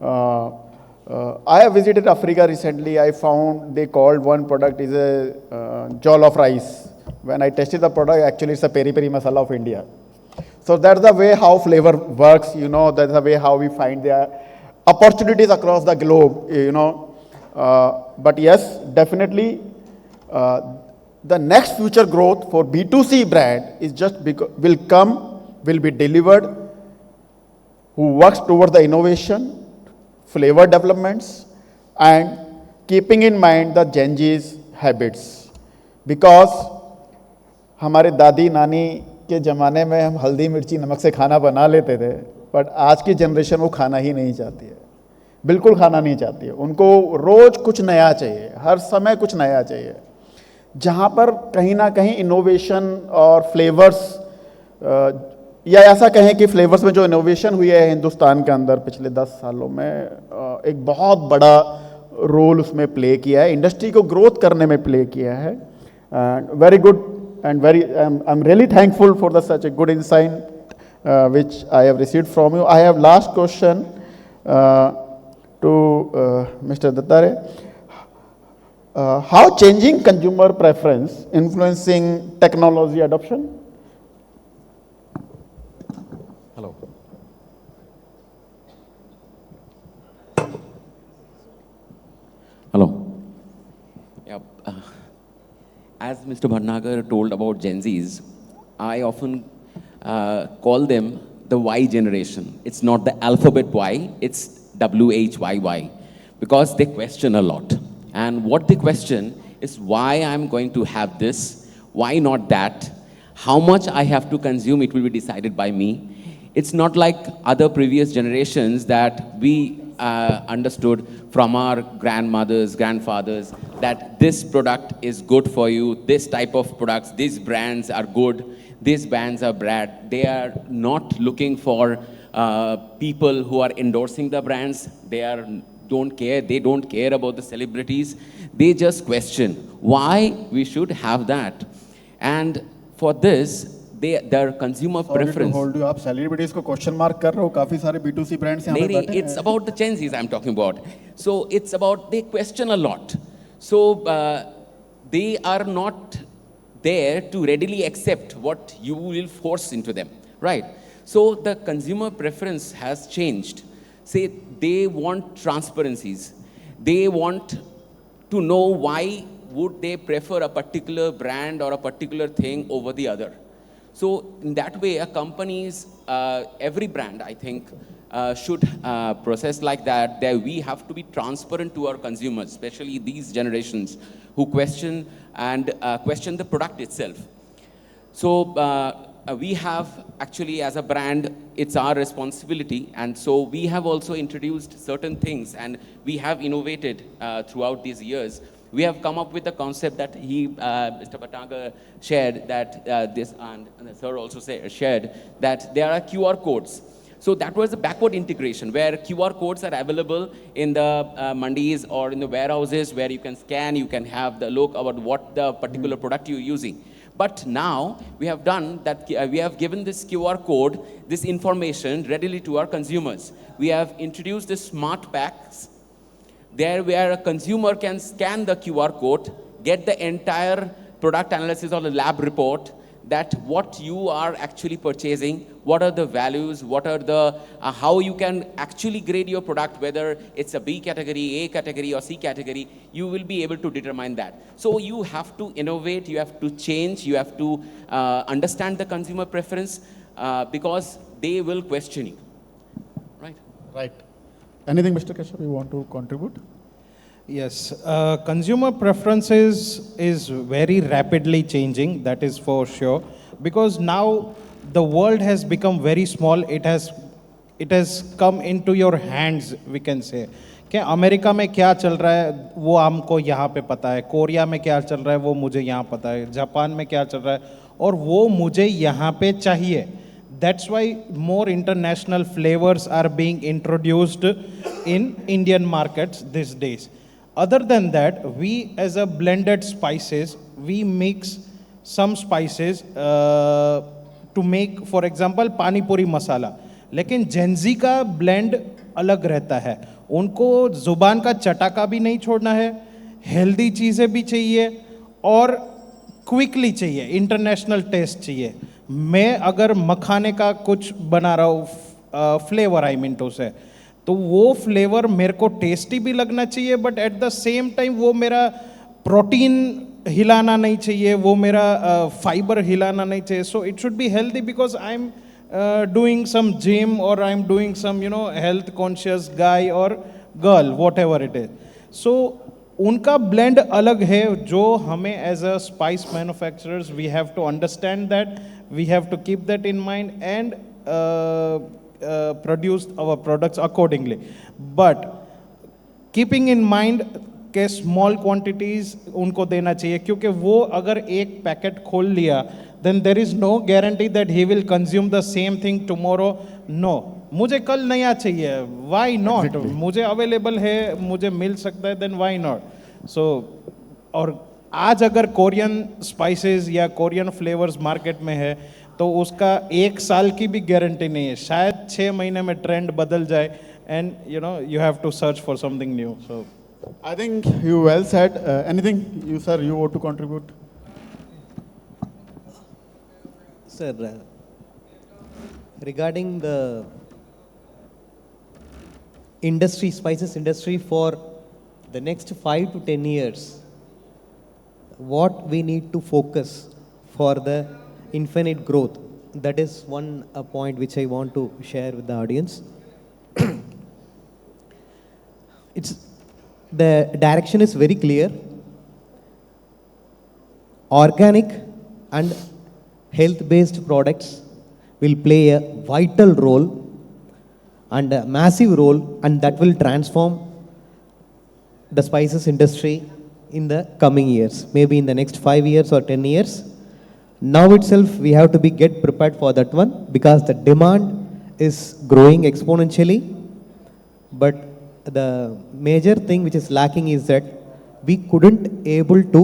I have visited Africa recently. I found they called one product is a jollof rice When I tasted the product, actually it's a peri peri masala of India. So that's the way how flavor works, you know, that's the way how we find the opportunities across the globe, you know. But yes, definitely, the next future growth for B2C brand is just will be delivered who works towards the innovation, flavor developments, and keeping in mind the Gen Z's habits. Because हमारे दादी नानी के ज़माने में हम हल्दी मिर्ची नमक से खाना बना लेते थे, बट आज की जनरेशन वो खाना ही नहीं चाहती है, बिल्कुल खाना नहीं चाहती है. उनको रोज़ कुछ नया चाहिए, हर समय कुछ नया चाहिए. जहाँ पर कहीं ना कहीं इनोवेशन और फ्लेवर्स, या ऐसा कहें कि फ्लेवर्स में जो इनोवेशन हुई है हिंदुस्तान के अंदर पिछले 10 सालों में, एक बहुत बड़ा रोल उसमें प्ले किया है, इंडस्ट्री को ग्रोथ करने में प्ले किया है. Very good and I'm really thankful for such a good insight which I have received from you. I have last question to Mr. Dattare. How changing consumer preference influencing technology adoption? Hello. Hello. Yeah. As Mr. Bhatnagar told about Gen Zs, I often call them the Y generation. It's not the alphabet Y, it's WHYY, because they question a lot. And what they question is why I'm going to have this, why not that, how much I have to consume, it will be decided by me. It's not like other previous generations that we understood from our grandmothers, grandfathers, that this product is good for you, this type of products, these brands are good, these brands are bad. They are not looking for people who are endorsing the brands. They don't care about the celebrities. They just question why we should have that. And for this, their consumer preference. Hold you, आप celebrities को question mark कर रहे हो, काफी सारे B2C brands यहाँ पे बैठे हैं. It's about the Gen Zs I'm talking about. So it's about, they question a lot. So they are not there to readily accept what you will force into them, right? So the consumer preference has changed. Say they want transparencies. They want to know why would they prefer a particular brand or a particular thing over the other. So in that way, a company's, every brand, I think, should process like that, that we have to be transparent to our consumers, especially these generations who question the product itself. So we have actually, as a brand, it's our responsibility, and so we have also introduced certain things, and we have innovated throughout these years. We have come up with a concept that Mr. Bhatnagar shared, that this, and the sir also shared, that there are QR codes. So that was a backward integration where QR codes are available in the mandis or in the warehouses where you can scan, you can have the look about what the particular product you're using. But now we have done that, we have given this QR code, this information readily to our consumers. We have introduced the smart packs, there where a consumer can scan the QR code, get the entire product analysis or the lab report, that what you are actually purchasing, what are the values, what are the, how you can actually grade your product, whether it's a B category, A category or C category, you will be able to determine that. So you have to innovate, you have to change, you have to understand the consumer preference because they will question you, right? Right. Anything, Mr. Kashyap, you want to contribute? Yes, consumer preferences is very rapidly changing, that is for sure, because now the world has become very small. It has come into your hands, we can say. कि America में क्या चल रहा है वो हमको यहाँ पे पता है, कोरिया में क्या चल रहा है वो मुझे यहाँ पता है, जापान में क्या चल रहा है और वो मुझे यहाँ पे चाहिए. That's why more international flavors are being introduced in Indian markets these days. Other than that, we as a blended spices, we mix some spices to make, for example, pani puri masala. लेकिन Gen Z का blend अलग रहता है. उनको जुबान का चटाका भी नहीं छोड़ना है, healthy चीज़ें भी चाहिए और क्विकली चाहिए, इंटरनेशनल टेस्ट चाहिए। मैं अगर मखाने का कुछ बना रहा हूँ, फ्लेवर आई मीन टू से, तो वो फ्लेवर मेरे को टेस्टी भी लगना चाहिए, but at the same time वो मेरा प्रोटीन हिलाना नहीं चाहिए, वो मेरा फाइबर हिलाना नहीं चाहिए। So it should be healthy because I am doing some gym or I'm doing some health conscious guy or girl, whatever it is. So उनका blend अलग है, जो हमें as a spice manufacturers we have to understand that, we have to keep that in mind and produce our products accordingly. But keeping in mind के small quantities उनको देना चाहिए, क्योंकि वो अगर एक पैकेट खोल लिया then there is no guarantee that he will consume the same thing tomorrow. No, मुझे कल नया चाहिए, व्हाई नॉट? मुझे अवेलेबल है, मुझे मिल सकता है, देन व्हाई नॉट? सो और आज अगर कोरियन स्पाइसेस या कोरियन फ्लेवर्स मार्केट में है तो उसका 1 साल की भी गारंटी नहीं है, शायद 6 महीने में ट्रेंड बदल जाए and you have to search for something new. So I think you well said. Anything you, sir, you want to contribute? Sir, regarding the industry, spices industry for the next 5 to 10 years, what we need to focus for the infinite growth, that is one point which I want to share with the audience. It's the direction is very clear. Organic and health-based products will play a vital role and a massive role, and that will transform the spices industry in the coming years, maybe in the next 5 years or 10 years. Now itself we have to get prepared for that one, because the demand is growing exponentially. But the major thing which is lacking is that we couldn't able to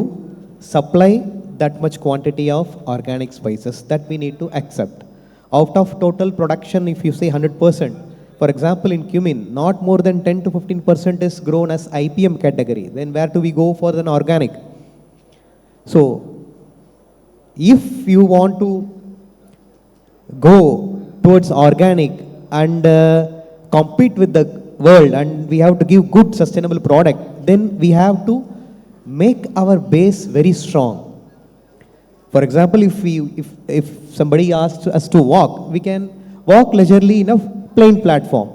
supply that much quantity of organic spices that we need to accept. Out of total production, if you say 100%, for example in cumin, not more than 10 to 15% is grown as IPM category. Then where do we go for an organic? So if you want to go towards organic and compete with the world, and we have to give good sustainable product, then we have to make our base very strong. For example, if somebody asks us to walk, we can walk leisurely in a plain platform.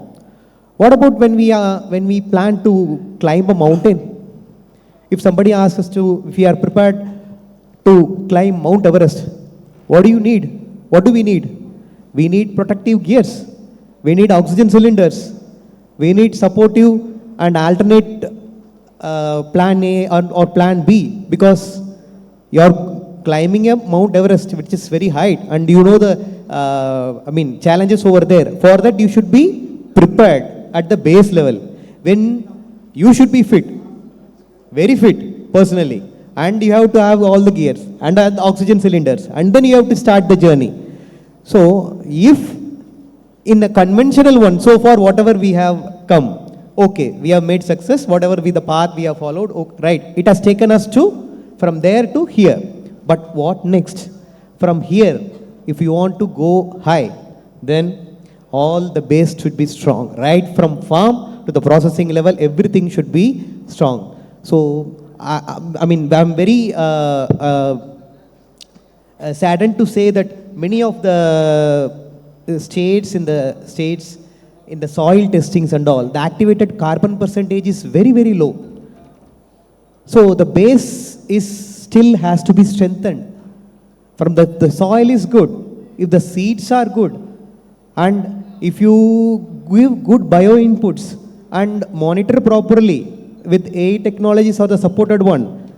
What about when we plan to climb a mountain? If somebody asks us if we are prepared to climb Mount Everest, what do you need? What do we need? We need protective gears. We need oxygen cylinders. We need supportive and alternate plan A or plan B, because you are climbing a Mount Everest, which is very high, and you know the challenges over there. For that, you should be prepared at the base level. When you should be fit, very fit personally, and you have to have all the gears and the oxygen cylinders, and then you have to start the journey. So if in a conventional one, so far whatever we have come, okay, we have made success, whatever be the path we have followed, okay, right, it has taken us from there to here. But what next? From here, if you want to go high, then all the base should be strong. Right from farm to the processing level, everything should be strong. So, I'm very saddened to say that many of the states in the soil testings and all, the activated carbon percentage is very, very low. So the base still has to be strengthened. From the soil is good, if the seeds are good, and if you give good bio inputs and monitor properly with AI technologies or the supported one,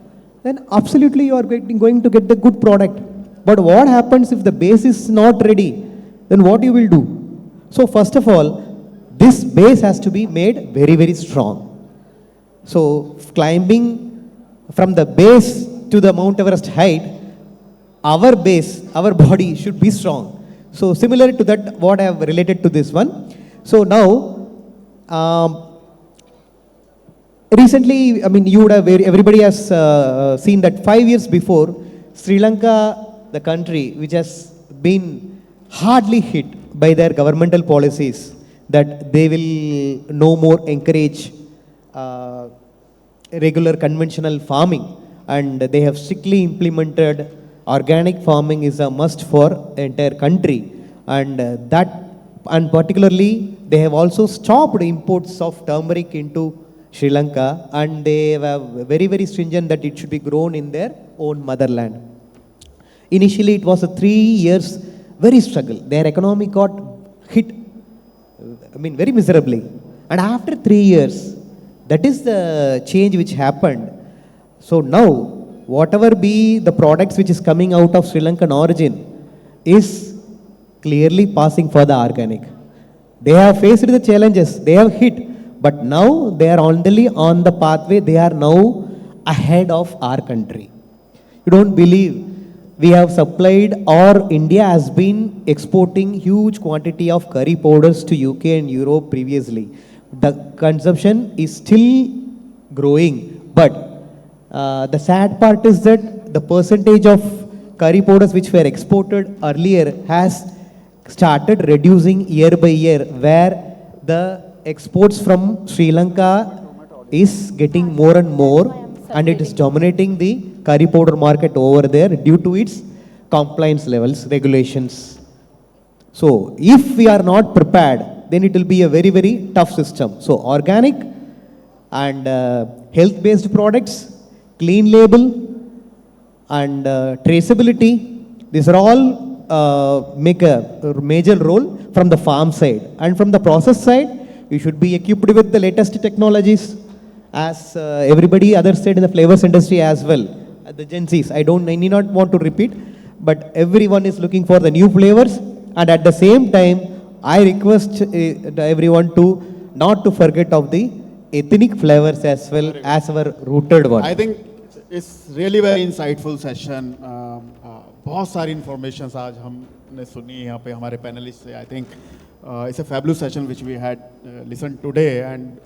then absolutely you are going to get the good product. But what happens if the base is not ready? Then what you will do? So first of all, this base has to be made very, very strong. So climbing from the base to the Mount Everest height, our base, our body should be strong. So similar to that, what I have related to this one. So now, recently, you would have, everybody has seen that 5 years before, Sri Lanka, the country which has been hardly hit by their governmental policies, that they will no more encourage regular conventional farming, and they have strictly implemented organic farming is a must for the entire country, and and particularly they have also stopped imports of turmeric into Sri Lanka, and they were very stringent that it should be grown in their own motherland. Initially, it was a 3 years very struggle. Their economy got hit, very miserably. And after 3 years, that is the change which happened. So now, whatever be the products which is coming out of Sri Lankan origin is clearly passing for the organic. They have faced the challenges, they have hit, but now they are only on the pathway, they are now ahead of our country. You don't believe, we have supplied, or India has been exporting huge quantity of curry powders to UK and Europe previously. The consumption is still growing, but the sad part is that the percentage of curry powders which were exported earlier has started reducing year by year, where the exports from Sri Lanka is getting more and more, and it is dominating the curry powder market over there due to its compliance levels, regulations. So if we are not prepared, then it will be a very tough system. So organic and health-based products, clean label and traceability, these are all make a major role from the farm side. And from the process side, you should be equipped with the latest technologies, as everybody other said in the flavors industry as well. The Gen Zs, I need not want to repeat, but everyone is looking for the new flavors, and at the same time, I request everyone to not to forget of the ethnic flavors as well as our rooted one. I think it's really very insightful session. बहुत सारी informations आज हमने सुनी यहाँ पे हमारे panelists से. I think it's a fabulous session which we had listened today, and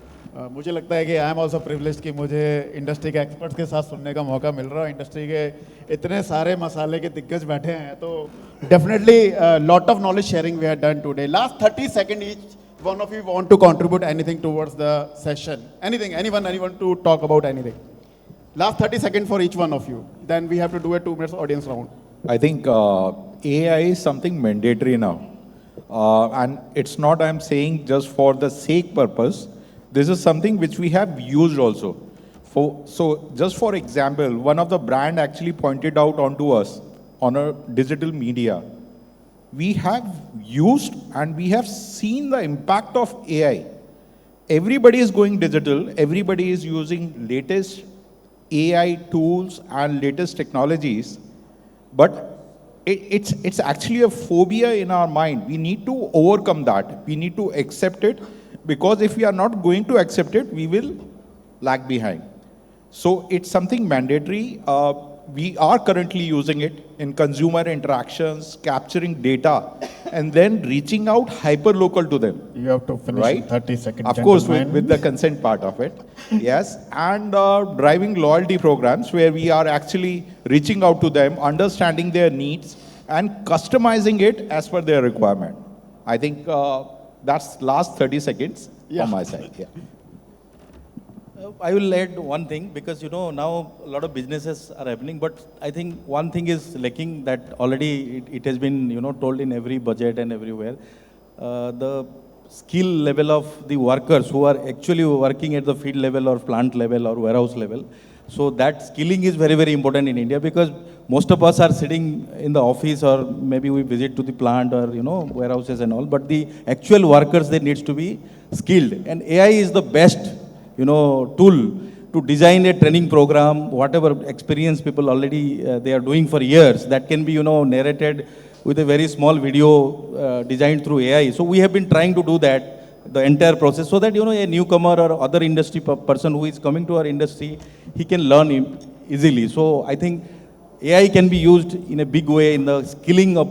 मुझे लगता है कि आई एम ऑल्सो प्रिविलेज्ड कि मुझे इंडस्ट्री के एक्सपर्ट्स के साथ सुनने का मौका मिल रहा है. इंडस्ट्री के इतने सारे मसाले के दिग्गज बैठे हैं, तो definitely lot of knowledge sharing we have done today. Last 30 second each one of you want to contribute anything towards the session? Anything, anyone to talk about anything? Last 30 seconds for each one of you. Then we have to do a 2 minutes audience round. I think AI is something mandatory now. And it's not, I'm saying, just for the sake purpose. This is something which we have used also. So just for example, one of the brand actually pointed out onto us on a digital media. We have used and we have seen the impact of AI. Everybody is going digital. Everybody is using latest AI tools and latest technologies. But it's actually a phobia in our mind. We need to overcome that. We need to accept it, because if we are not going to accept it, we will lag behind. So it's something mandatory. We are currently using it in consumer interactions, capturing data, and then reaching out hyper-local to them. You have to finish Right? in 30 seconds. Of course, gentlemen. with the consent part of it. Yes. And driving loyalty programs where we are actually reaching out to them, understanding their needs, and customizing it as per their requirement. I think that's last 30 seconds from my side. Yeah. I will add one thing, because now a lot of businesses are happening, but I think one thing is lacking that already it has been told in every budget and everywhere. The skill level of the workers who are actually working at the field level or plant level or warehouse level. So that skilling is very, very important in India, because most of us are sitting in the office, or maybe we visit to the plant or warehouses and all, but the actual workers, they needs to be skilled. And AI is the best tool to design a training program, whatever experience people already they are doing for years, that can be narrated with a very small video designed through AI. So we have been trying to do that, the entire process, so that a newcomer or other industry person who is coming to our industry, he can learn easily. So I think AI can be used in a big way in the skilling of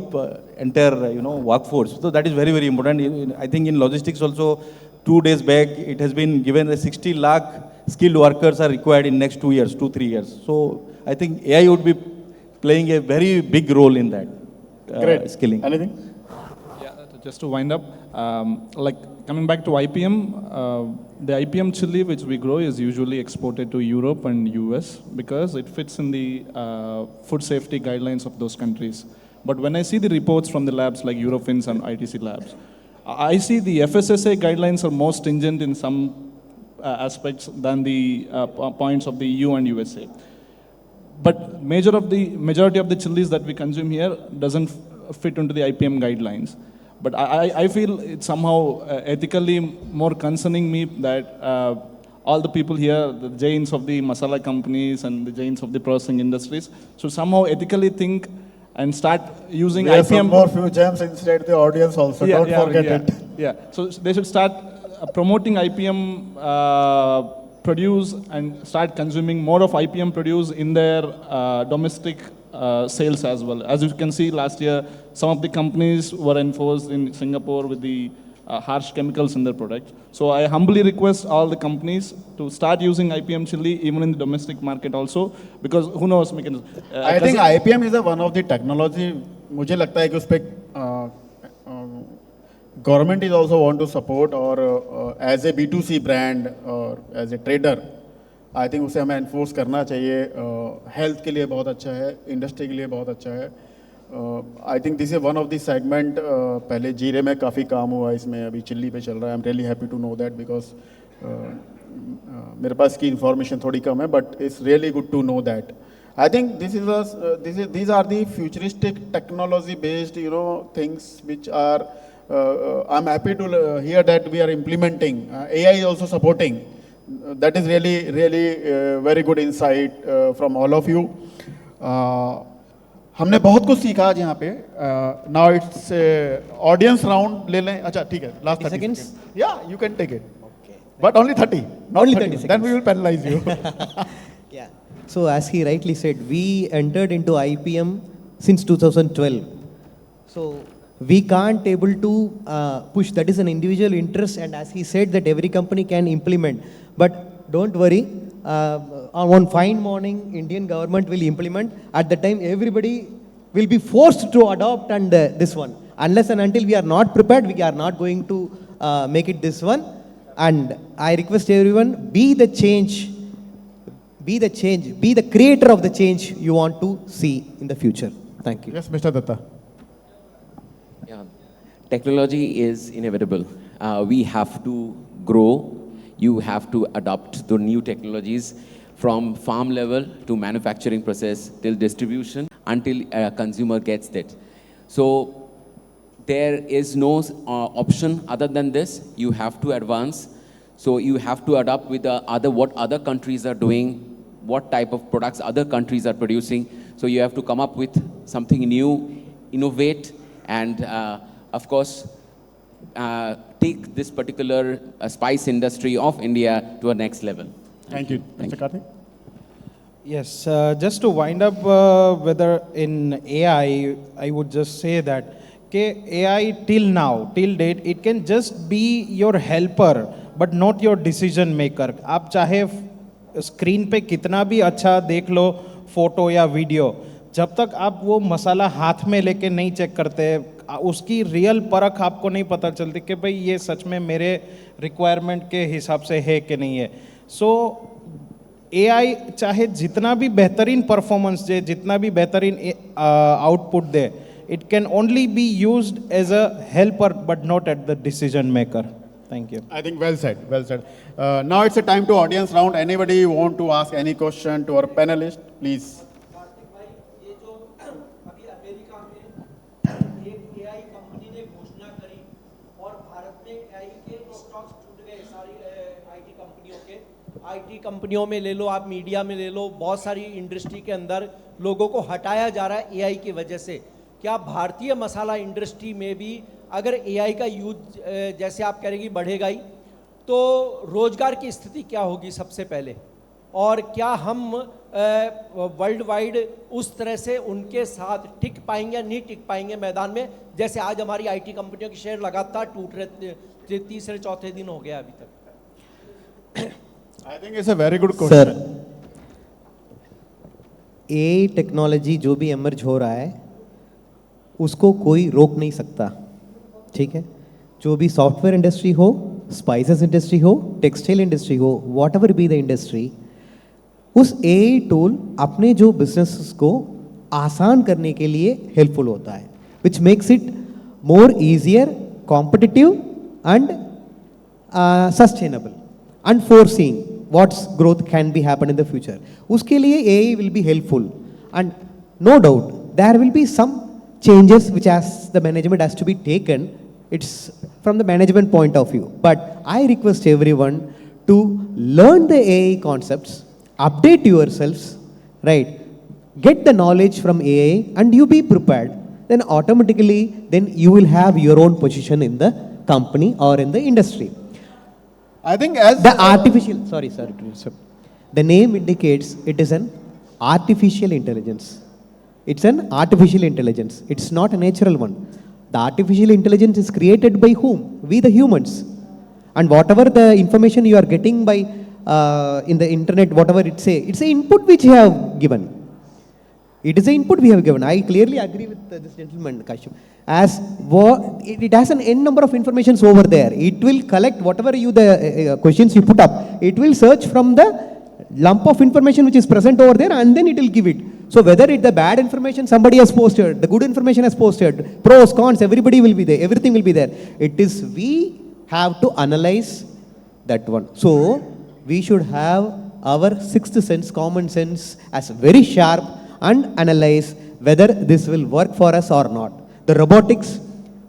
entire workforce. So that is very, very important. I think in logistics also, 2 days back, it has been given that 60 lakh skilled workers are required in next 2 years, 2-3 years. So I think AI would be playing a very big role in that Great. skilling. Anything? Yeah, just to wind up, like coming back to IPM, the IPM chili which we grow is usually exported to Europe and US because it fits in the food safety guidelines of those countries. But when I see the reports from the labs like Eurofins and ITC labs, I see the FSSA guidelines are more stringent in some aspects than the points of the EU and USA. But majority of the chilies that we consume here doesn't fit into the IPM guidelines. But I feel it's somehow ethically more concerning me that all the people here, the giants of the masala companies and the giants of the processing industries, should somehow ethically think and start using We have IPM. some more few gems inside the audience also. Don't forget it. Yeah, so they should start promoting IPM produce and start consuming more of IPM produce in their domestic sales as well. As you can see, last year, some of the companies were enforced in Singapore with the harsh chemicals in their products. So I humbly request all the companies to start using IPM chili even in the domestic market also, because who knows, we can. I think IPM is one of the technology. मुझे लगता है कि उस पे government is also want to support और as a B2C brand और as a trader, I think उसे हमें enforce करना चाहिए. Health के लिए बहुत अच्छा है, industry के लिए बहुत अच्छा है. I think this is one of the segment. पहले जीरे में काफ़ी काम हुआ, इसमें अभी चिल्ली पे चल रहा है. I'm really happy to know that because मेरे पास की information थोड़ी कम है, but it's really good to know that. I think these are the futuristic technology based things which are. I'm happy to hear that we are implementing. AI is also supporting. That is really very good insight from all of you. हमने बहुत कुछ सीखा आज यहाँ पे. Now it's audience round ले लें. अच्छा ठीक है. Last 30 seconds. Yeah, you can take it. Okay. But only 30. Not Only 30 30 Then we will penalize you. Yeah. So as he rightly said, we entered into IPM since 2012. So we can't able to push. That is an individual interest, and as he said that every company can implement. But don't worry. On one fine morning, Indian government will implement. At the time, everybody will be forced to adopt and this one. Unless and until we are not prepared, we are not going to make it this one. And I request everyone, be the change. Be the change. Be the creator of the change you want to see in the future. Thank you. Yes, Mr. Datta. Yeah, technology is inevitable. We have to grow. You have to adopt the new technologies from farm level to manufacturing process till distribution until a consumer gets it. So there is no option other than this. You have to advance. So you have to adapt with what other countries are doing, what type of products other countries are producing. So you have to come up with something new, innovate, and of course, take this particular spice industry of India to a next level. Thank you. Mr. Karthik? Yes, just to wind up, whether in AI, I would just say that AI till now, till date, it can just be your helper, but not your decision maker. आप चाहे screen पे कितना भी अच्छा देख लो photo या video, जब तक आप वो मसाला हाथ में लेके नहीं चेक करते, उसकी रियल परख आपको नहीं पता चलती कि भाई ये सच में मेरे रिक्वायरमेंट के हिसाब से है कि नहीं है. सो AI चाहे जितना भी बेहतरीन परफॉर्मेंस दे, जितना भी बेहतरीन output they, it can only be used as a helper but not at the decision maker. Thank you. I think well said, well said. Now it's a time to audience round. Anybody want to ask any question to our panelist, please. IT कंपनियों में ले लो, आप media में ले लो, बहुत सारी industry के अंदर लोगों को हटाया जा रहा है एआई की वजह से. क्या भारतीय मसाला इंडस्ट्री में भी अगर एआई का यूज जैसे आप कह रहे हैं कि बढ़ेगा ही, तो रोजगार की स्थिति क्या होगी सबसे पहले, और क्या हम वर्ल्ड वाइड उस तरह से उनके साथ टिक पाएंगे या नहीं टिक पाएंगे मैदान में, जैसे आज हमारी आईटी कंपनियों के शेयर लगातार टूट रहे, तीसरे चौथे दिन हो गया अभी तक. I think it's a very good question. Sir, A technology जो भी एमर्ज हो रहा है उसको कोई रोक नहीं सकता, ठीक है। जो भी सॉफ्टवेयर इंडस्ट्री हो, स्पाइसेस इंडस्ट्री हो, टेक्सटाइल इंडस्ट्री हो, what ever be the industry, उस एआई टूल अपने जो बिजनेस को आसान करने के लिए हेल्पफुल होता है, which makes it more easier, competitive and sustainable and foreseeing what's growth can be happen in the future. उसके लिए AI will be helpful and no doubt there will be some changes which as the management has to be taken. It's from the management point of view. But I request everyone to learn the AI concepts, update yourselves, right? Get the knowledge from AI and you be prepared. Then automatically then you will have your own position in the company or in the industry. I think as The artificial, sorry to interrupt. The name indicates it is an artificial intelligence. It's an artificial intelligence. It's not a natural one. The artificial intelligence is created by whom? We the humans. And whatever the information you are getting by in the internet, whatever it say, it's an input which you have given. It is an input we have given. I clearly agree with this gentleman, Kashyap. As it has an n number of informations over there. It will collect whatever you the questions you put up. It will search from the lump of information which is present over there and then it will give it. So whether it's the bad information somebody has posted, the good information has posted, pros, cons, everybody will be there. Everything will be there. It is we have to analyze that one. So we should have our sixth sense, common sense as very sharp and analyze whether this will work for us or not. The robotics,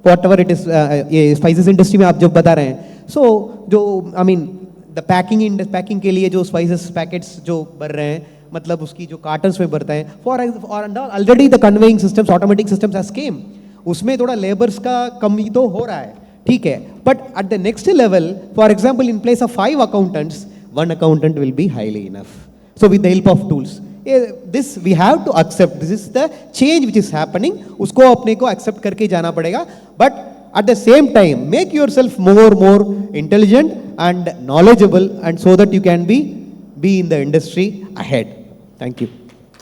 whatever it is, ये spices industry में आप जो बता रहे हैं, so जो I mean the packing के लिए जो spices packets जो भर रहे हैं, मतलब उसकी जो cartons में भरते हैं, for already the conveying systems, automatic systems has came. उसमें थोड़ा laborers का कमी तो हो रहा है, ठीक है. But at the next level, for example, in place of 5 accountants, 1 accountant will be highly enough. So with the help of tools. This we have to accept. This is the change which is happening. उसको अपने को accept करके जाना पड़ेगा. But at the same time, make yourself more intelligent and knowledgeable, and so that you can be in the industry ahead. Thank you.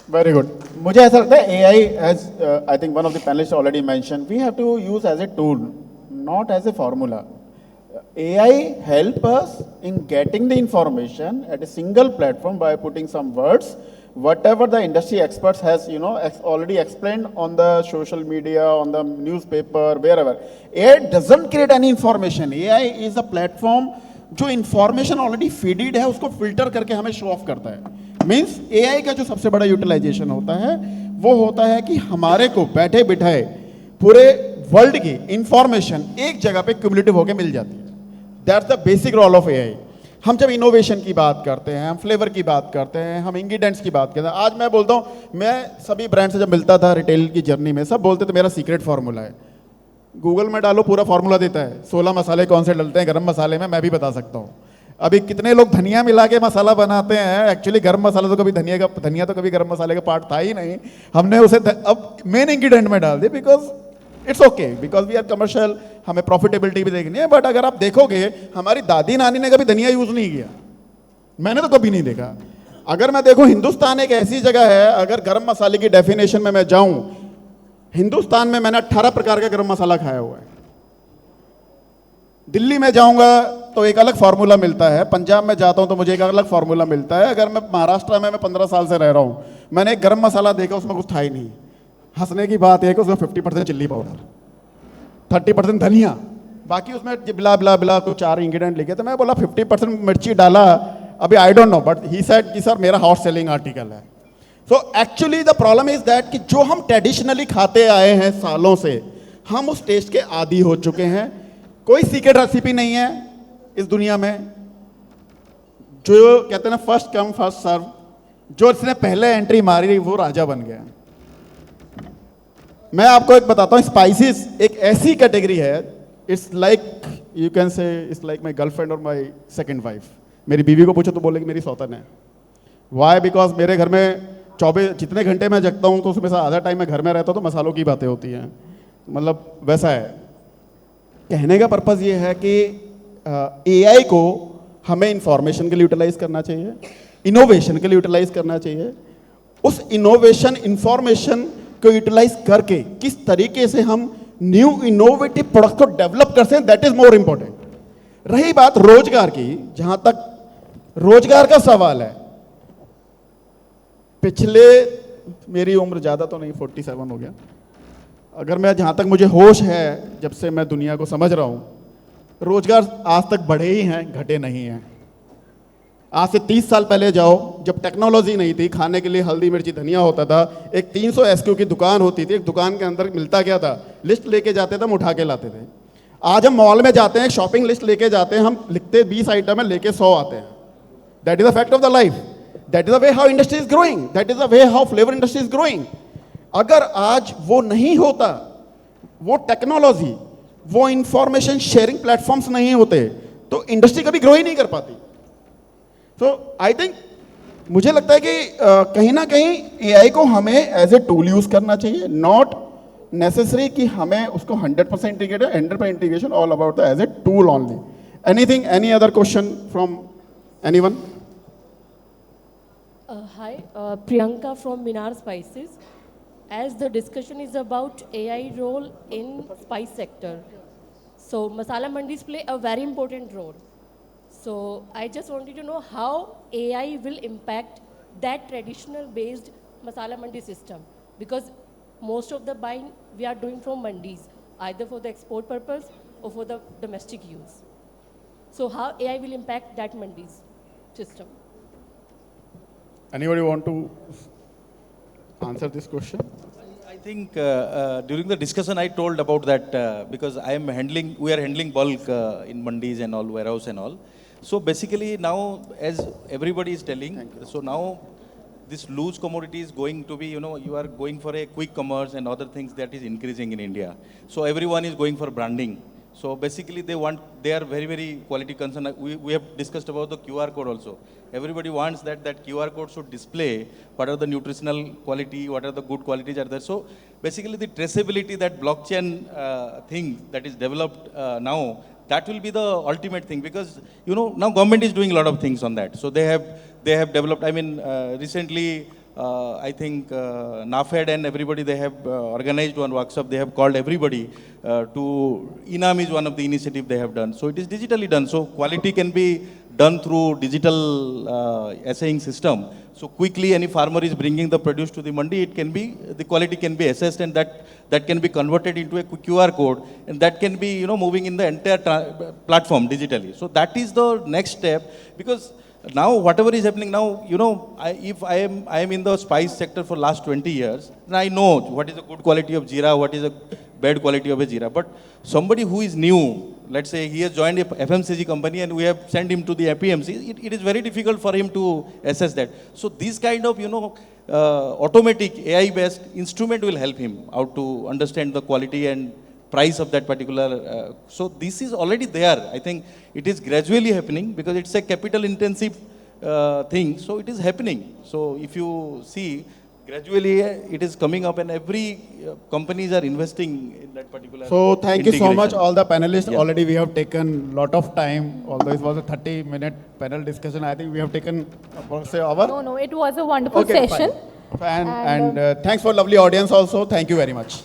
Very good. मुझे ऐसा लगता है AI, as I think one of the panelists already mentioned, we have to use as a tool, not as a formula. AI help us in getting the information at a single platform by putting some words. Whatever the industry experts has, already explained on the social media, on the newspaper, wherever. AI doesn't create any information. AI is a platform जो information already feeded है उसको filter करके हमें show off करता है. Means AI का जो सबसे बड़ा utilization होता है वो होता है कि हमारे को बैठे बिठाए पूरे वर्ल्ड की information एक जगह पे cumulative होके मिल जाती है. That's the basic role of AI. हम जब इनोवेशन की बात करते हैं, हम फ्लेवर की बात करते हैं, हम इंग्रेडिएंट्स की बात करते हैं. आज मैं बोलता हूँ, मैं सभी ब्रांड से जब मिलता था रिटेल की जर्नी में, सब बोलते थे मेरा सीक्रेट फार्मूला है. गूगल में डालो पूरा फार्मूला देता है. 16 मसाले कौन से डलते हैं गरम मसाले में, मैं भी बता सकता हूँ. अभी कितने लोग धनिया मिला के मसाला बनाते हैं. एक्चुअली गरम मसाला तो कभी धनिया तो कभी गरम मसाले का पार्ट था ही नहीं. हमने उसे अब मेन इंग्रेडिएंट में डाल दिया because it's okay, because we are commercial, हमें प्रॉफिटेबिलिटी भी देखनी है. बट अगर आप देखोगे, हमारी दादी नानी ने कभी धनिया यूज नहीं किया, मैंने तो कभी नहीं देखा. अगर मैं देखूं, हिंदुस्तान एक ऐसी जगह है, अगर गरम मसाले की डेफिनेशन में मैं जाऊं, हिंदुस्तान में मैंने 18 प्रकार का गरम मसाला खाया हुआ है. दिल्ली में जाऊंगा तो एक अलग फार्मूला मिलता है, पंजाब में जाता हूं तो मुझे एक अलग फार्मूला मिलता है. अगर मैं महाराष्ट्र में, मैं 15 साल से रह रहा हूं, मैंने एक गरम मसाला देखा, उसमें कुछ था ही नहीं. हंसने की बात है कि उसमें 50% चिल्ली पाउडर, 30% धनिया, बाकी उसमें बिला बिला बिला कुछ 4 इंग्रेडिएंट लिखे. तो मैं बोला 50% मिर्ची डाला. अभी I don't know, but he said कि सर मेरा हॉट सेलिंग आर्टिकल है. So actually the problem is that कि जो हम ट्रेडिशनली खाते आए हैं सालों से, हम उस टेस्ट के आदी हो चुके हैं. कोई सीक्रेट रेसिपी नहीं है इस दुनिया में. जो कहते हैं ना फर्स्ट कम फर्स्ट सर्व, जो इसने पहले एंट्री मारी वो राजा बन गया. मैं आपको एक बताता हूँ, स्पाइसेस एक ऐसी कैटेगरी है, it's like you can say it's like my girlfriend और माई सेकेंड वाइफ. मेरी बीवी को पूछो तो बोलेगी मेरी सौतन है. वाई? बिकॉज मेरे घर में 24 जितने घंटे मैं जगता हूँ तो उसमें से आधा टाइम मैं घर में रहता हूँ, तो मसालों की बातें होती हैं. मतलब वैसा है. कहने का पर्पज़ ये है कि AI को हमें इंफॉर्मेशन के लिए यूटिलाइज करना चाहिए, इनोवेशन के लिए यूटिलाइज करना चाहिए, उस इनोवेशन इंफॉर्मेशन को यूटिलाइज करके किस तरीके से हम न्यू इनोवेटिव प्रोडक्ट को डेवलप करते हैं, दैट इज मोर इंपॉर्टेंट। रही बात रोजगार की, जहां तक रोजगार का सवाल है, पिछले, मेरी उम्र ज़्यादा तो नहीं, 47 हो गया, अगर मैं, जहाँ तक मुझे होश है, जब से मैं दुनिया को समझ रहा हूँ, रोजगार आज तक बढ़े ही हैं, घटे नहीं हैं। आज से 30 साल पहले जाओ, जब टेक्नोलॉजी नहीं थी, खाने के लिए हल्दी मिर्ची धनिया होता था, एक 300 SKU की दुकान होती थी, एक दुकान के अंदर मिलता क्या था, लिस्ट लेके जाते थे, हम उठा के लाते थे। आज हम मॉल में जाते हैं, शॉपिंग लिस्ट लेके जाते हैं, हम लिखते 20 आइटम है, लेके 100 आते हैं। That is the fact of the life, that is the way how industry is growing, that is the way how flavour industry is growing. अगर आज वो नहीं होता, वो टेक्नोलॉजी, वो इंफॉर्मेशन शेयरिंग प्लेटफॉर्म्स नहीं होते, तो इंडस्ट्री कभी ग्रो ही नहीं कर पाती। तो आई थिंक, मुझे लगता है कि कहीं ना कहीं एआई को हमें एज ए टूल यूज करना चाहिए, नॉट नेसेसरी कि हमें उसको 100% integrate, 100% integration, all about the as a tool only. Anything, any other question from anyone? Hi, Priyanka from Minar Spices. As the discussion is about AI role in spice sector, so masala mandis play a very important role. So I just wanted to know how AI will impact that traditional based masala mandi system, because most of the buying we are doing from mandis, either for the export purpose or for the domestic use. So how AI will impact that mandis system? Anybody want to answer this question? I think during the discussion I told about that because we are handling bulk in mandis and all, warehouse and all. So basically now, as everybody is telling, so now this loose commodity is going to be, you are going for a quick commerce and other things that is increasing in India. So everyone is going for branding. So basically they are very, very quality concerned. We have discussed about the QR code also. Everybody wants that QR code should display what are the nutritional quality, what are the good qualities are there. So basically the traceability, that blockchain thing that is developed now, that will be the ultimate thing, because now government is doing a lot of things on that. So they have developed, I mean, recently I think NAFED and everybody, they have organized one workshop. They have called everybody to Enam is one of the initiative they have done. So it is digitally done. So quality can be done through digital assaying system. So quickly any farmer is bringing the produce to the mandi, the quality can be assessed, and that can be converted into a QR code, and that can be moving in the entire platform digitally. So that is the next step, because now whatever is happening now, if I am in the spice sector for last 20 years, then I know what is the good quality of jeera, what is the bad quality of a jeera. But somebody who is new, let's say he has joined a FMCG company and we have sent him to the APMC, it is very difficult for him to assess that. So this kind of automatic AI based instrument will help him out to understand the quality and price of that particular. So this is already there. I think it is gradually happening because it's a capital intensive thing. So it is happening. So if you see, gradually it is coming up, and every companies are investing in that particular. So thank you so much, integration. all the panelists. Yeah. Already we have taken lot of time, although it was a 30-minute panel discussion. I think we have taken say hour. No, it was a wonderful Okay, session. fine. And thanks for lovely audience also. Thank you very much.